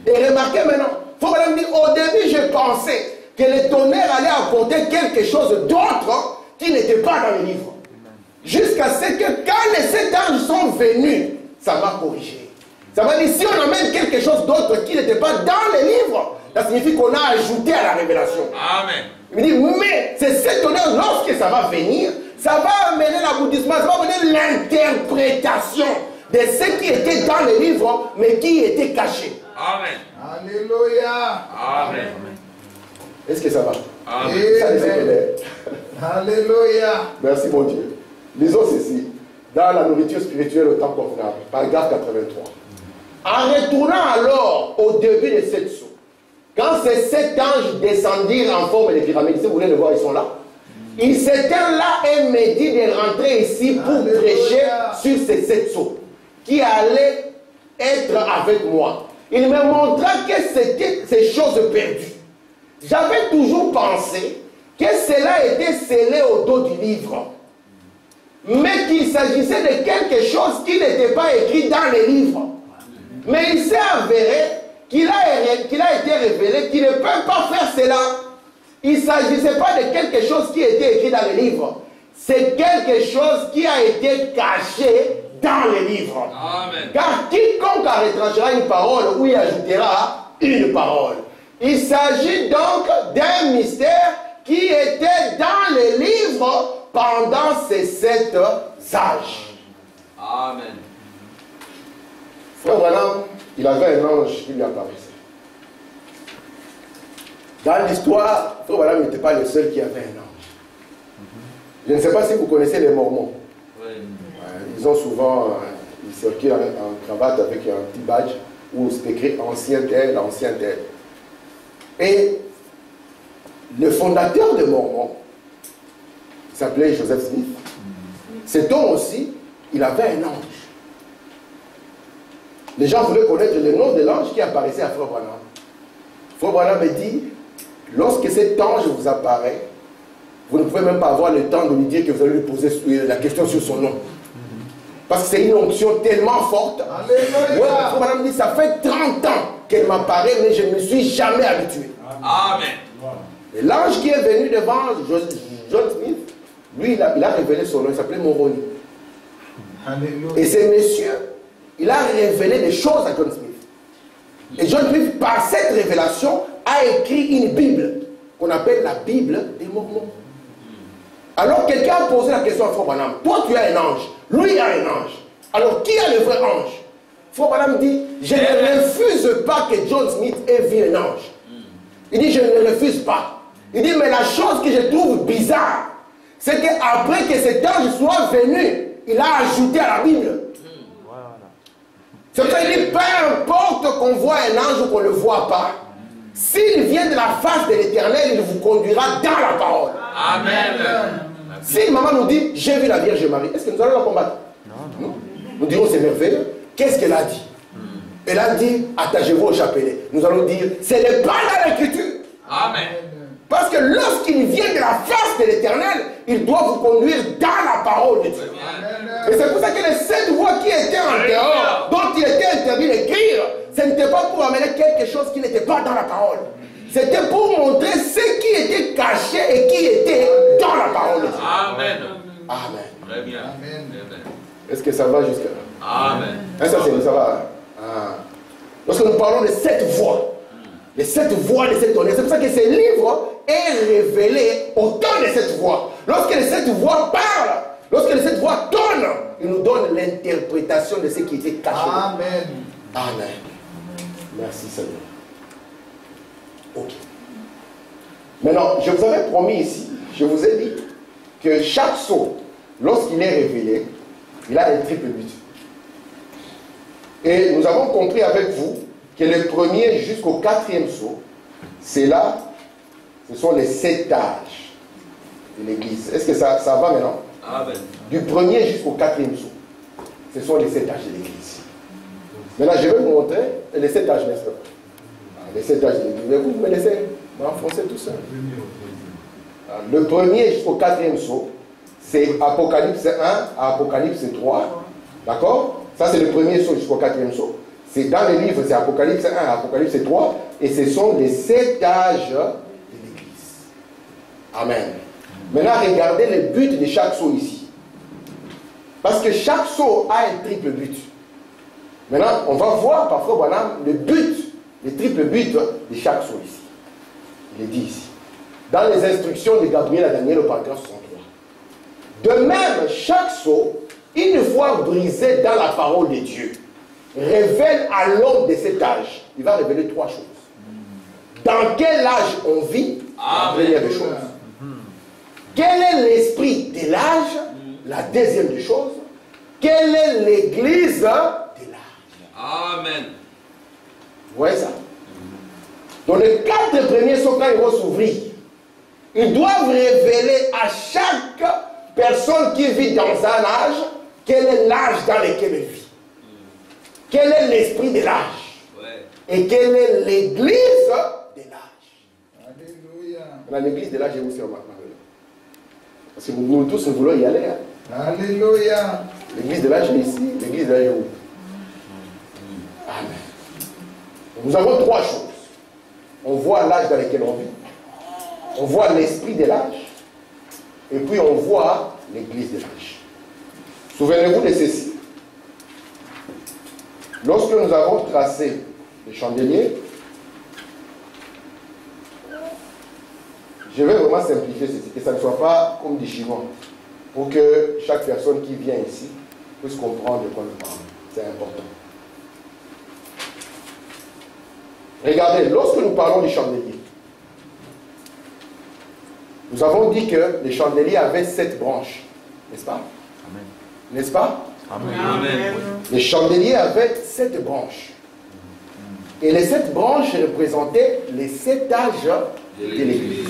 Et remarquez maintenant, il faut dire, au début, je pensais que les tonnerres allaient apporter quelque chose d'autre qui n'était pas dans le livre. Jusqu'à ce que quand les 7 anges sont venus, ça m'a corrigé. Ça veut dire si on amène quelque chose d'autre qui n'était pas dans le livre, ça signifie qu'on a ajouté à la révélation. Amen. Il me dit, mais ces 7 tonnerres, lorsque ça va venir, ça va amener l'aboutissement, ça va amener l'interprétation de ce qui était dans le livre, mais qui était caché. Amen. Alléluia. Amen. Est-ce que ça va? Amen. Ça, les 7 tonnerres. Alléluia. Merci mon Dieu. Lisons ceci. Dans la nourriture spirituelle au temps convenable, paragraphe 83. En retournant alors au début de cette sceaux, quand ces 7 anges descendirent en forme de pyramide, si vous voulez le voir, ils sont là. Ils s'étaient là et me dit de rentrer ici pour Alléluia. prêcher sur ces 7 sceaux qui allaient être avec moi. Il me montra que c'était ces choses perdues. J'avais toujours pensé que cela était scellé au dos du livre, mais qu'il s'agissait de quelque chose qui n'était pas écrit dans les livres. Mais il s'est avéré qu'il a été révélé qu'il ne peut pas faire cela. Il ne s'agissait pas de quelque chose qui était écrit dans les livres. C'est quelque chose qui a été caché dans les livres. Amen. Car quiconque arrêtera une parole ou y ajoutera une parole. Il s'agit donc d'un mystère qui était dans les livres pendant ces 7 âges. Amen. Frère Branham, il avait un ange qui lui apparaissait. Dans l'histoire, Frère Branham n'était pas le seul qui avait un ange. Je ne sais pas si vous connaissez les Mormons. Oui. Ils ont souvent, ils circulent en cravate avec un petit badge où c'est écrit ancien tel, ancien tel. Et le fondateur des Mormons, il s'appelait Joseph Smith. Cet homme aussi, il avait un ange. Les gens voulaient connaître le nom de l'ange qui apparaissait à Frère Branham. Frère Branham me dit, lorsque cet ange vous apparaît, vous ne pouvez même pas avoir le temps de lui dire que vous allez lui poser la question sur son nom. Parce que c'est une onction tellement forte. Ouais, madame dit, ça fait 30 ans qu'elle m'apparaît, mais je ne me suis jamais habitué. Amen. Et l'ange qui est venu devant John Smith, lui, il a révélé son nom, il s'appelait Moroni. Et ce monsieur, il a révélé des choses à John Smith. Et John Smith, par cette révélation, a écrit une Bible qu'on appelle la Bible des Mormons. Alors quelqu'un a posé la question à Frère Branham, toi tu as un ange, lui il a un ange. Alors qui a le vrai ange? Frère Branham dit, je ne refuse pas que John Smith ait vu un ange. Il dit, je ne le refuse pas. Il dit, mais la chose que je trouve bizarre, c'est qu'après que cet ange soit venu, il a ajouté à la Bible. C'est pour ça qu'il dit, peu importe qu'on voit un ange ou qu'on ne le voit pas, s'il vient de la face de l'Éternel, il vous conduira dans la parole. Amen. Si maman nous dit, j'ai vu la Vierge Marie, est-ce que nous allons la combattre? Non. Nous dirons, c'est merveilleux. Qu'est-ce qu'elle a dit? Elle a dit, attachez-vous au chapelet. Nous allons dire, ce n'est pas dans l'Écriture. Amen. Parce que lorsqu'il vient de la face de l'Éternel, il doit vous conduire dans la parole de Dieu. Et c'est pour ça que les 7 voix qui étaient en dehors, dont il était interdit d'écrire, ce n'était pas pour amener quelque chose qui n'était pas dans la parole. C'était pour montrer ce qui était caché et qui était dans la parole de Dieu. Amen. Amen. Très bien. Amen. Est-ce que ça va jusqu'à là? Amen. Ça va. Ah. Lorsque nous parlons de 7 voix, les 7 voix de cette tonnerre, c'est pour ça que ce livre est révélé au temps de cette voix. Lorsque les 7 voix parlent, lorsque les 7 voix tonnent, il nous donne l'interprétation de ce qui était caché. Amen. Amen. Merci Seigneur. Ok. Maintenant, je vous avais promis ici, je vous ai dit que chaque sceau, lorsqu'il est révélé, il a un triple but. Et nous avons compris avec vous que le premier jusqu'au 4e sceau, c'est là, ce sont les 7 âges de l'Église. Est-ce que ça va maintenant? Amen. Du premier jusqu'au 4e sceau, ce sont les 7 âges de l'Église. Maintenant, je vais vous montrer les 7 âges, n'est-ce pas? Les 7 âges de l'Église. Mais vous me laissez m'enfoncer tout seul. Le premier jusqu'au 4e sceau, c'est Apocalypse 1 à Apocalypse 3. D'accord? Ça, c'est le premier sceau jusqu'au 4e sceau. C'est dans les livres, c'est Apocalypse 1 à Apocalypse 3. Et ce sont les 7 âges de l'Église. Amen. Maintenant, regardez le but de chaque sceau ici. Parce que chaque sceau a un triple but. Maintenant, on va voir parfois, voilà, le but, le triple but de chaque sceau ici. Il est dit ici. Dans les instructions de Gabriel à Daniel au paragraphe 63. De même, chaque sceau, une fois brisé dans la parole de Dieu, révèle à l'homme de cet âge, il va révéler 3 choses. Dans quel âge on vit? La première des choses. Quel est l'esprit de l'âge? La deuxième des choses. Quelle est l'église de l'âge? Amen. Vous voyez ça? Dans les 4 premiers sceaux, quand ils vont s'ouvrir, ils doivent révéler à chaque personne qui vit dans un âge, quel est l'âge dans lequel elle vit. Quel est l'esprit de l'âge. Ouais. Et quelle est l'église de l'âge. Alléluia. Dans l'église de l'âge, je vous suis remarqué. Parce que nous tous, nous voulons y aller. Hein. Alléluia. L'église de l'âge est ici, l'église de l'âge est où? Amen. Nous avons 3 choses. On voit l'âge dans lequel on vit. On voit l'esprit de l'âge. Et puis on voit l'église de l'âge. Souvenez-vous de ceci. Lorsque nous avons tracé les chandeliers, je vais vraiment simplifier ceci, que ça ne soit pas comme des chinois, pour que chaque personne qui vient ici puisse comprendre de quoi nous parlons. C'est important. Regardez, lorsque nous parlons du chandelier, nous avons dit que les chandeliers avaient 7 branches, n'est-ce pas? Amen. N'est-ce pas? Amen. Amen. Les chandeliers avaient 7 branches. Et les 7 branches représentaient les 7 âges de l'Église.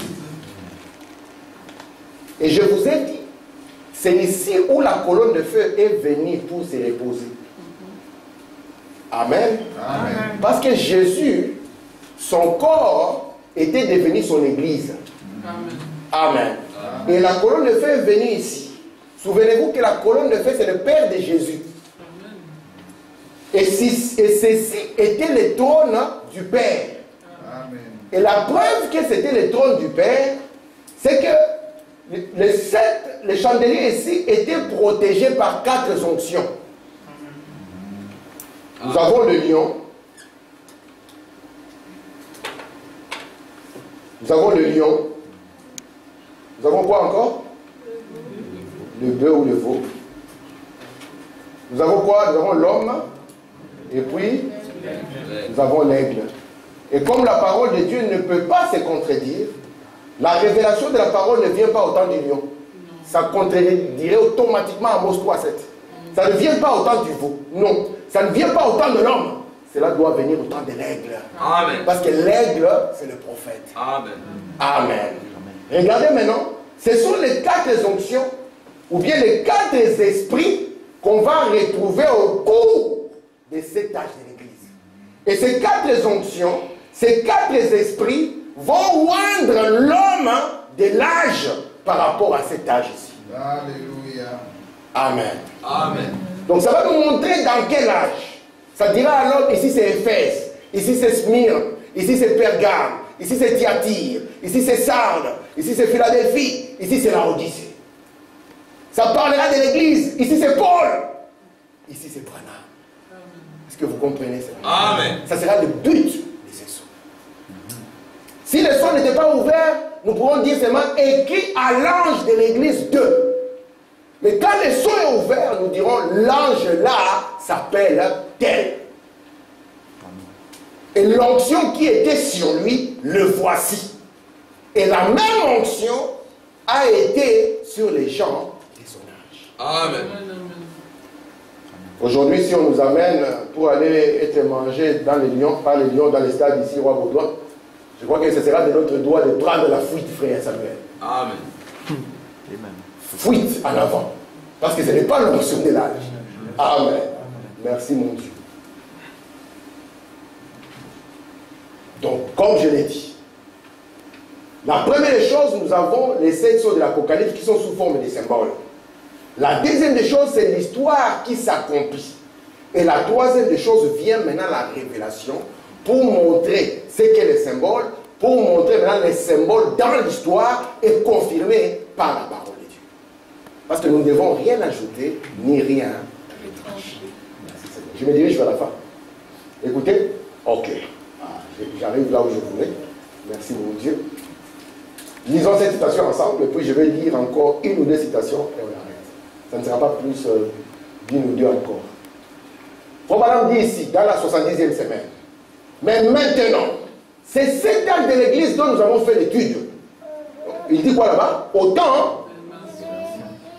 Et je vous ai dit, c'est ici où la colonne de feu est venue pour se reposer. Amen. Amen. Parce que Jésus, son corps était devenu son Église. Amen. Et la colonne de feu est venue ici. Souvenez-vous que la colonne de feu, c'est le Père de Jésus. Et ceci était le trône du Père. Amen. Et la preuve que c'était le trône du Père, c'est que les chandeliers ici étaient protégés par 4 onctions. Nous avons le lion. Nous avons le lion. Nous avons quoi encore? Le bœuf ou le veau. Nous avons quoi? Nous avons l'homme. Et puis, nous avons l'aigle. Et comme la parole de Dieu ne peut pas se contredire, la révélation de la parole ne vient pas au temps du lion. Ça contredirait automatiquement Amos 3:7. Ça ne vient pas au temps du veau. Non. Ça ne vient pas au temps de l'homme. Cela doit venir au temps de l'aigle. Amen. Parce que l'aigle, c'est le prophète. Amen. Amen. Regardez maintenant, ce sont les 4 onctions, ou bien les 4 esprits qu'on va retrouver au cours de cet âge de l'Église. Et ces 4 onctions, ces 4 esprits vont oindre l'homme de l'âge par rapport à cet âge ici. Alléluia. Amen. Amen. Donc ça va nous montrer dans quel âge. Ça dira à l'homme, ici c'est Éphèse, ici c'est Smyrne, ici c'est Pergame, ici c'est Thyatire, ici c'est Sardes, ici c'est Philadelphie, ici c'est Laodicée. Ça parlera de l'église, ici c'est Paul, ici c'est Branham. Est-ce que vous comprenez ça? Amen. Ça sera le but de ces sons. Si les sons n'étaient pas ouverts, nous pourrons dire seulement écrit à l'ange de l'église 2. Mais quand le son est ouvert, nous dirons l'ange là s'appelle tel. Et l'onction qui était sur lui, le voici. Et la même onction a été sur les gens de son âge. Amen. Aujourd'hui, si on nous amène pour aller être mangé dans les lions, par les lions dans les stades ici, Roi Baudouin, je crois que ce sera de notre droit de prendre la fuite, frère Samuel. Amen. Fuite en avant. Parce que ce n'est pas l'onction de l'âge. Amen. Merci mon Dieu. Donc, comme je l'ai dit, la première chose, nous avons les 7 sceaux de l'Apocalypse qui sont sous forme de symboles. La deuxième des choses, c'est l'histoire qui s'accomplit. Et la troisième des choses vient maintenant la révélation pour montrer ce qu'est le symbole, pour montrer maintenant les symboles dans l'histoire et confirmer par la parole de Dieu. Parce que nous ne devons rien ajouter ni rien retrancher. Je me dirige vers la fin. Écoutez, ok. J'arrive là où je voulais. Merci mon Dieu. Lisons cette citation ensemble, et puis je vais lire encore 1 ou 2 citations et on arrête. Ça ne sera pas plus d'1 ou 2 encore. Bon, madame dit ici, dans la 70e semaine. Mais maintenant, c'est cet âge de l'église dont nous avons fait l'étude. Il dit quoi là-bas? Autant.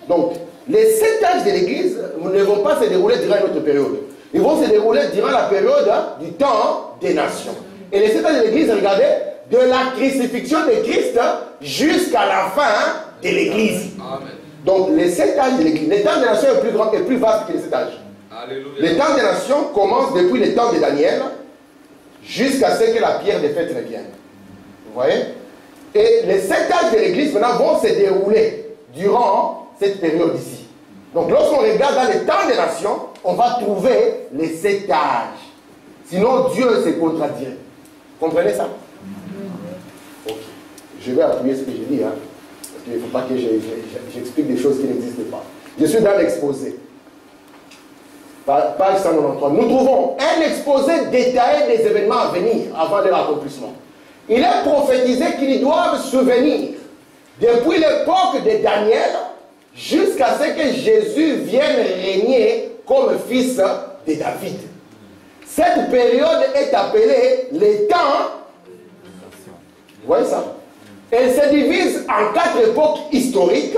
Donc, les 7 âges de l'église ne vont pas se dérouler durant une autre période. Ils vont se dérouler durant la période du temps des nations. Et les 7 âges de l'église, regardez, de la crucifixion de Christ jusqu'à la fin de l'église. Donc, les 7 âges de l'église, le temps des nations est plus grand et plus vaste que les 7 âges. Alléluia. Le temps des nations commence depuis le temps de Daniel jusqu'à ce que la pierre des fêtes revienne. Vous voyez? Et les 7 âges de l'église maintenant vont se dérouler durant cette période ici. Donc, lorsqu'on regarde dans le temps des nations, on va trouver les 7 âges. Sinon, Dieu se contradirait. Vous comprenez ça? Ok. Je vais appuyer ce que j'ai dit, hein, parce qu'il ne faut pas que j'explique des choses qui n'existent pas. Je suis dans l'exposé. Page 193. Nous trouvons un exposé détaillé des événements à venir avant leur accomplissement. Il est prophétisé qu'ils doivent survenir depuis l'époque de Daniel jusqu'à ce que Jésus vienne régner comme fils de David. Cette période est appelée les temps. Vous voyez ça? Elle se divise en 4 époques historiques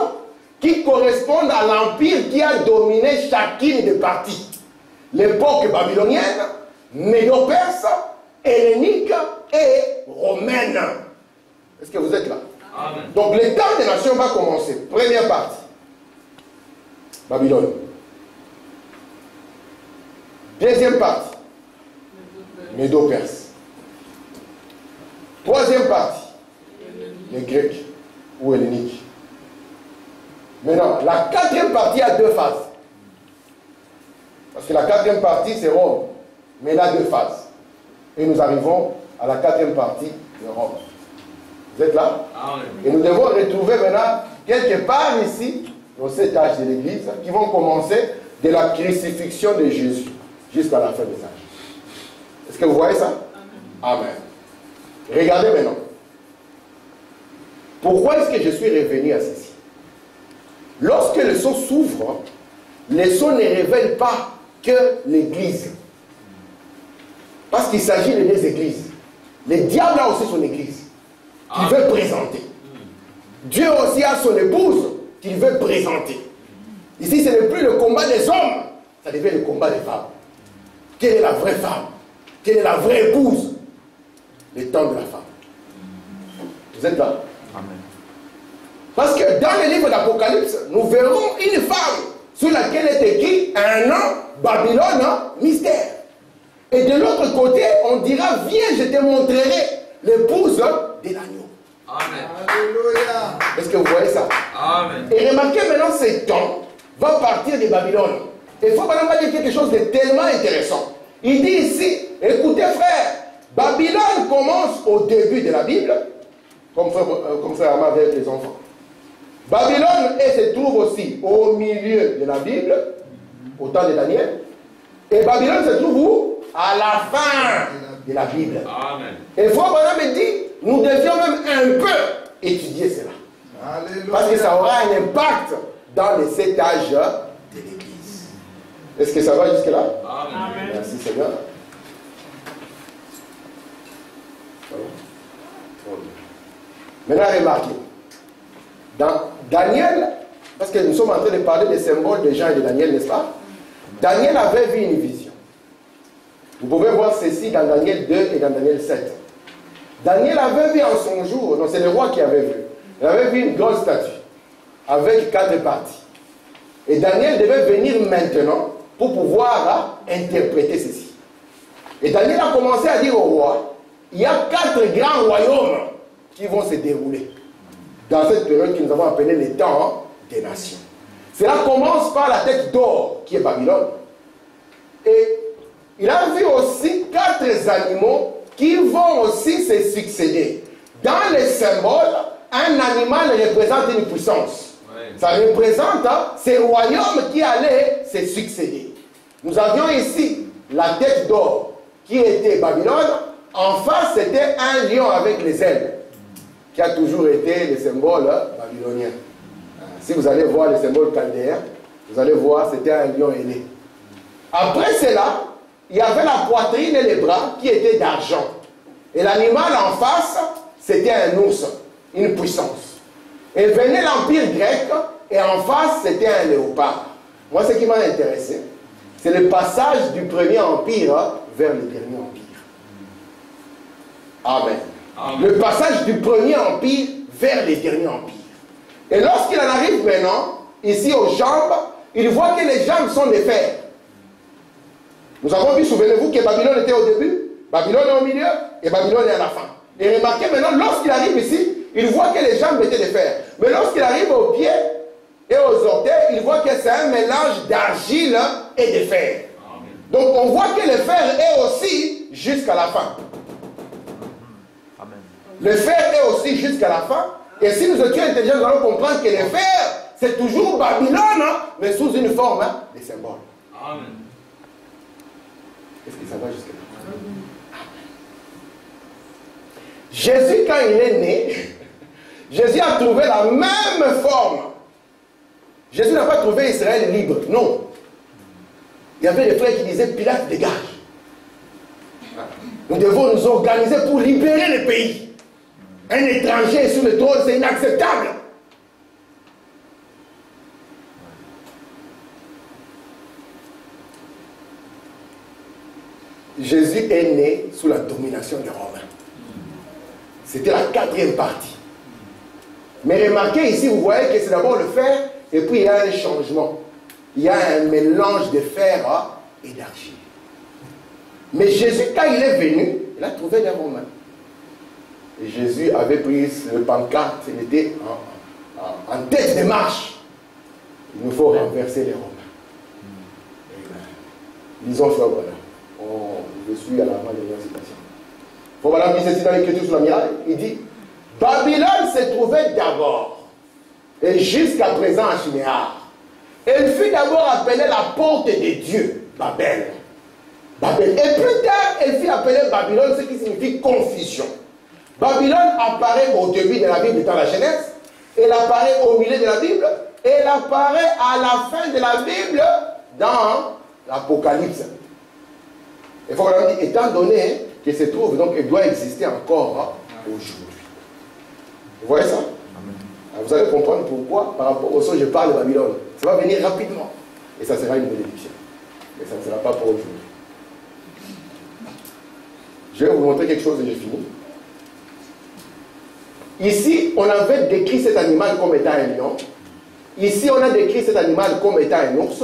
qui correspondent à l'empire qui a dominé chacune des parties. L'époque babylonienne, médo-perse, hellénique et romaine. Est-ce que vous êtes là? Amen. Donc le temps des nations va commencer. Première partie. Babylone. Deuxième partie. Médo-perse. Troisième partie. Les Grecs. ou hellénique. Maintenant, la quatrième partie a deux phases. Parce que la quatrième partie, c'est Rome. Mais elle a deux phases. Et nous arrivons à la quatrième partie de Rome. Vous êtes là? Amen. Et nous devons retrouver maintenant, quelque part ici, dans cet âge de l'Église, qui vont commencer de la crucifixion de Jésus jusqu'à la fin des âges. Est-ce que vous voyez ça? Amen. Regardez maintenant. Pourquoi est-ce que je suis revenu à ceci? Lorsque le sceau s'ouvre, le sceau ne révèle pas que l'Église. Parce qu'il s'agit de deux églises. Le diable a aussi son église qu'il veut présenter. Dieu aussi a son épouse qu'il veut présenter. Ici, ce n'est plus le combat des hommes, ça devient le combat des femmes. Quelle est la vraie femme? Quelle est la vraie épouse? Le temps de la femme. Vous êtes là? Amen. Parce que dans le livre d'Apocalypse, nous verrons une femme sur laquelle est écrit un nom, Babylone, mystère. Et de l'autre côté, on dira, viens, je te montrerai l'épouse de l'agneau. Amen. Alléluia. Est-ce que vous voyez ça? Amen. Et remarquez maintenant, ce temps va partir de Babylone. Il faut maintenant dire quelque chose de tellement intéressant. Il dit ici, écoutez frère, Babylone commence au début de la Bible, comme frère Amar avec les enfants. Babylone, elle se trouve aussi au milieu de la Bible, au temps de Daniel. Et Babylone se trouve où? À la fin de la Bible. Amen. Et frère Branham me dit, nous devions même un peu étudier cela. Alléluia. Parce que ça aura un impact dans les 7 âges de l'Église. Est-ce que ça va jusque-là? Amen. Merci Seigneur. Maintenant, remarquez. Dans Daniel, parce que nous sommes en train de parler des symboles de Jean et de Daniel, n'est-ce pas? Daniel avait vu une vision. Vous pouvez voir ceci dans Daniel 2 et dans Daniel 7. Daniel avait vu en son jour, non, c'est le roi qui avait vu. Il avait vu une grande statue avec 4 parties. Et Daniel devait venir maintenant pour pouvoir interpréter ceci. Et Daniel a commencé à dire au roi, il y a 4 grands royaumes qui vont se dérouler dans cette période que nous avons appelée les temps des nations. Cela commence par la tête d'or qui est Babylone. Et il a vu aussi 4 animaux qui vont aussi se succéder. Dans les symboles, un animal représente une puissance. Oui. Ça représente ces royaumes qui allaient se succéder. Nous avions ici la tête d'or qui était Babylone. En face, c'était un lion avec les ailes, qui a toujours été le symbole babylonien. Si vous allez voir le symbole chaldéen, vous allez voir c'était un lion ailé. Après cela, il y avait la poitrine et les bras qui étaient d'argent. Et l'animal en face, c'était un ours, une puissance. Et venait l'empire grec, et en face, c'était un léopard. Moi, ce qui m'a intéressé, c'est le passage du premier empire vers le dernier empire. Amen. Amen. Le passage du premier empire vers le dernier empire. Et lorsqu'il en arrive maintenant, ici aux jambes, il voit que les jambes sont de fer. Nous avons vu, souvenez-vous, que Babylone était au début, Babylone est au milieu, et Babylone est à la fin. Et remarquez maintenant, lorsqu'il arrive ici, il voit que les jambes étaient de fer. Mais lorsqu'il arrive aux pieds et aux orteils, il voit que c'est un mélange d'argile et de fer. Amen. Donc on voit que le fer est aussi jusqu'à la fin. Amen. Le fer est aussi jusqu'à la fin. Et si nous étions intelligents, nous allons comprendre que le fer, c'est toujours Babylone, mais sous une forme de symbole. Amen. Est-ce que ça va jusque-là? Jésus, quand il est né, Jésus a trouvé la même forme. Jésus n'a pas trouvé Israël libre, non. Il y avait des frères qui disaient, Pilate, dégage. Nous devons nous organiser pour libérer le pays. Un étranger sur le trône, c'est inacceptable. Jésus est né sous la domination des Romains. C'était la 4e partie. Mais remarquez ici, vous voyez que c'est d'abord le fer, et puis il y a un changement. Il y a un mélange de fer et d'argile. Mais Jésus, quand il est venu, il a trouvé les Romains. Et Jésus avait pris le pancarte, il était en tête de marche. Il nous faut renverser les Romains. Lisons ça, voilà. Je suis à la dernière citation. Bon, voilà, il dit ceci dans l'écriture sur la miraille. Il dit, Babylone se trouvait d'abord, et jusqu'à présent à Shinéar. Elle fut d'abord appelée la porte des dieux, Babel. Babel. Et plus tard, elle fut appelée Babylone, ce qui signifie confusion. Babylone apparaît au début de la Bible dans la Genèse, elle apparaît au milieu de la Bible, et elle apparaît à la fin de la Bible dans l'Apocalypse. Il faut vraiment dire, étant donné qu'elle se trouve, donc elle doit exister encore aujourd'hui. Vous voyez ça? Alors vous allez comprendre pourquoi, par rapport au son, je parle de Babylone. Ça va venir rapidement. Et ça sera une bénédiction. Mais ça ne sera pas pour aujourd'hui. Je vais vous montrer quelque chose et j'ai fini. Ici, on avait décrit cet animal comme étant un lion. Ici, on a décrit cet animal comme étant un ours.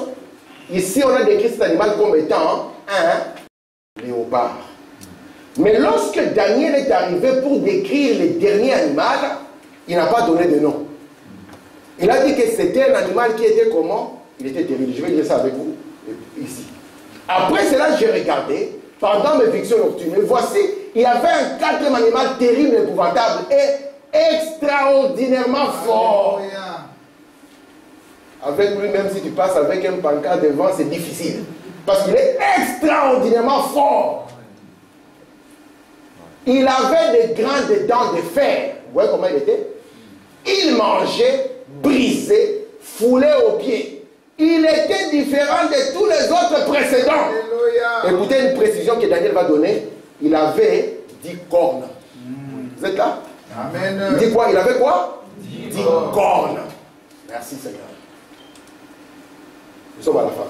Ici, on a décrit cet animal comme étant un léopard. Mais lorsque Daniel est arrivé pour décrire le dernier animal, il n'a pas donné de nom. Il a dit que c'était un animal qui était comment? Il était terrible. Je vais dire ça avec vous ici. Après cela, j'ai regardé pendant mes victions nocturnes. Voici, il y avait un quatrième animal terrible, épouvantable et extraordinairement fort. Avec lui, même si tu passes avec un pancart devant, c'est difficile. Parce qu'il est extraordinairement fort. Il avait des grandes dents de fer. Vous voyez comment il était? Il mangeait, brisait, foulait aux pieds. Il était différent de tous les autres précédents. Alléluia. Écoutez une précision que Daniel va donner. Il avait 10 cornes. Vous êtes là? Amen. Il dit quoi? Il avait quoi? 10 cornes. Merci Seigneur. Nous sommes à la fin.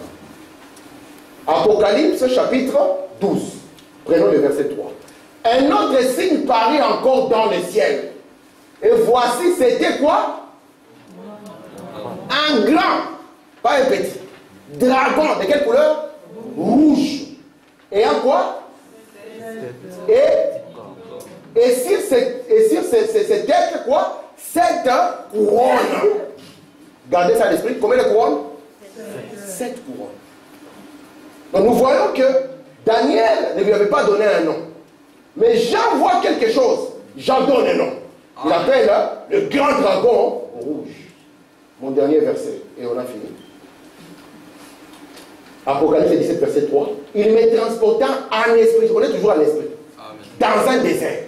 Apocalypse chapitre 12. Prenons le verset 3. Un autre signe parut encore dans le ciel. Et voici, c'était quoi? Un grand, pas un petit, dragon. De quelle couleur? Rouge. Et un quoi? Et sur cette tête, quoi? 7 couronnes. Gardez ça à l'esprit. Combien de couronnes? 7 couronnes. Donc nous voyons que Daniel ne lui avait pas donné un nom. Mais Jean voit quelque chose. Jean donne un nom. Il appelle le grand dragon rouge. Mon dernier verset. Et on a fini. Apocalypse 17, verset 3. Il me transporta en esprit. On est toujours en esprit. Dans un désert.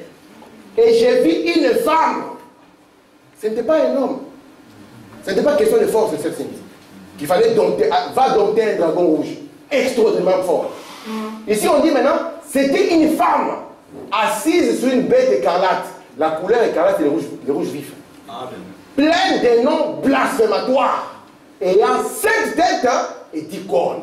Et j'ai vu une femme. Ce n'était pas un homme. Ce n'était pas question de force, cette signe. Qu'il fallait dompter, va dompter un dragon rouge. Extraordinairement fort. Ici, on dit maintenant, c'était une femme assise sur une bête écarlate. La couleur écarlate et le rouge vif. Amen. Plein de noms blasphématoires. Ayant 7 têtes et 10 cornes.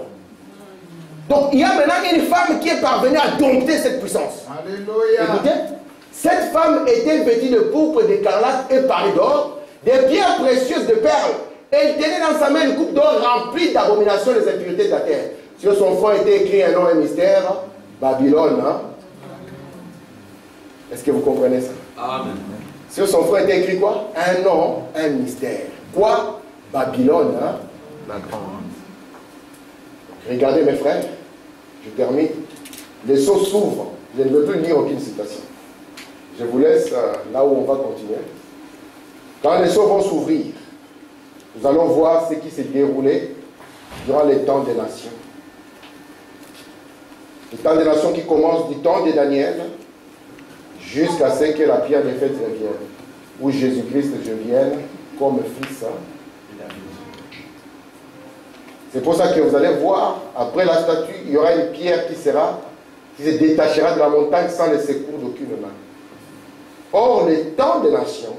Donc, il y a maintenant une femme qui est parvenue à dompter cette puissance. Alléluia. Écoutez, cette femme était vêtue de pourpre, d'écarlate et parée d'or, des pierres précieuses de perles. Elle tenait dans sa main une coupe d'or remplie d'abominations des impuretés de la terre. Sur son front était écrit un nom, un mystère, Babylone. Hein? Est-ce que vous comprenez ça? Amen. Sur son front était écrit quoi? Un nom, un mystère. Quoi? Babylone. Hein? La grande. Regardez mes frères, je termine. Les sceaux s'ouvrent. Je ne veux plus lire aucune citation. Je vous laisse là où on va continuer. Quand les sceaux vont s'ouvrir, nous allons voir ce qui s'est déroulé durant les temps des nations. Le temps des nations qui commence du temps de Daniel jusqu'à ce que la pierre des fêtes revienne, où Jésus-Christ revienne comme fils de David. C'est pour ça que vous allez voir, après la statue, il y aura une pierre qui se détachera de la montagne sans le secours d'aucune main. Or, le temps des nations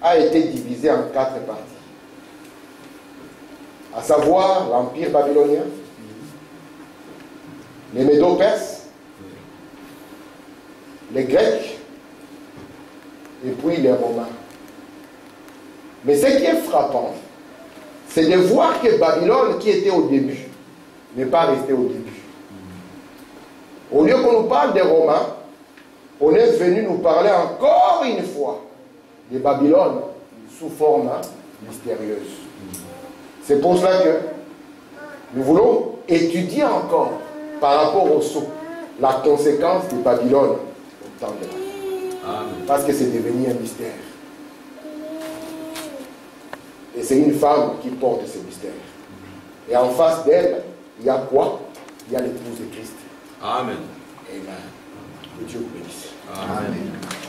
a été divisé en 4 parties. À savoir l'Empire babylonien, les Médo-Perses, les Grecs, et puis les Romains. Mais ce qui est frappant, c'est de voir que Babylone, qui était au début, n'est pas resté au début. Au lieu qu'on nous parle des Romains, on est venu nous parler encore une fois de Babylone sous forme mystérieuse. C'est pour cela que nous voulons étudier encore par rapport au sceau la conséquence de Babylone au temps de la fin. Parce que c'est devenu un mystère. Et c'est une femme qui porte ce mystère. Et en face d'elle, il y a quoi? Il y a l'épouse de Christ. Amen. Amen. Que Dieu vous bénisse. Amen.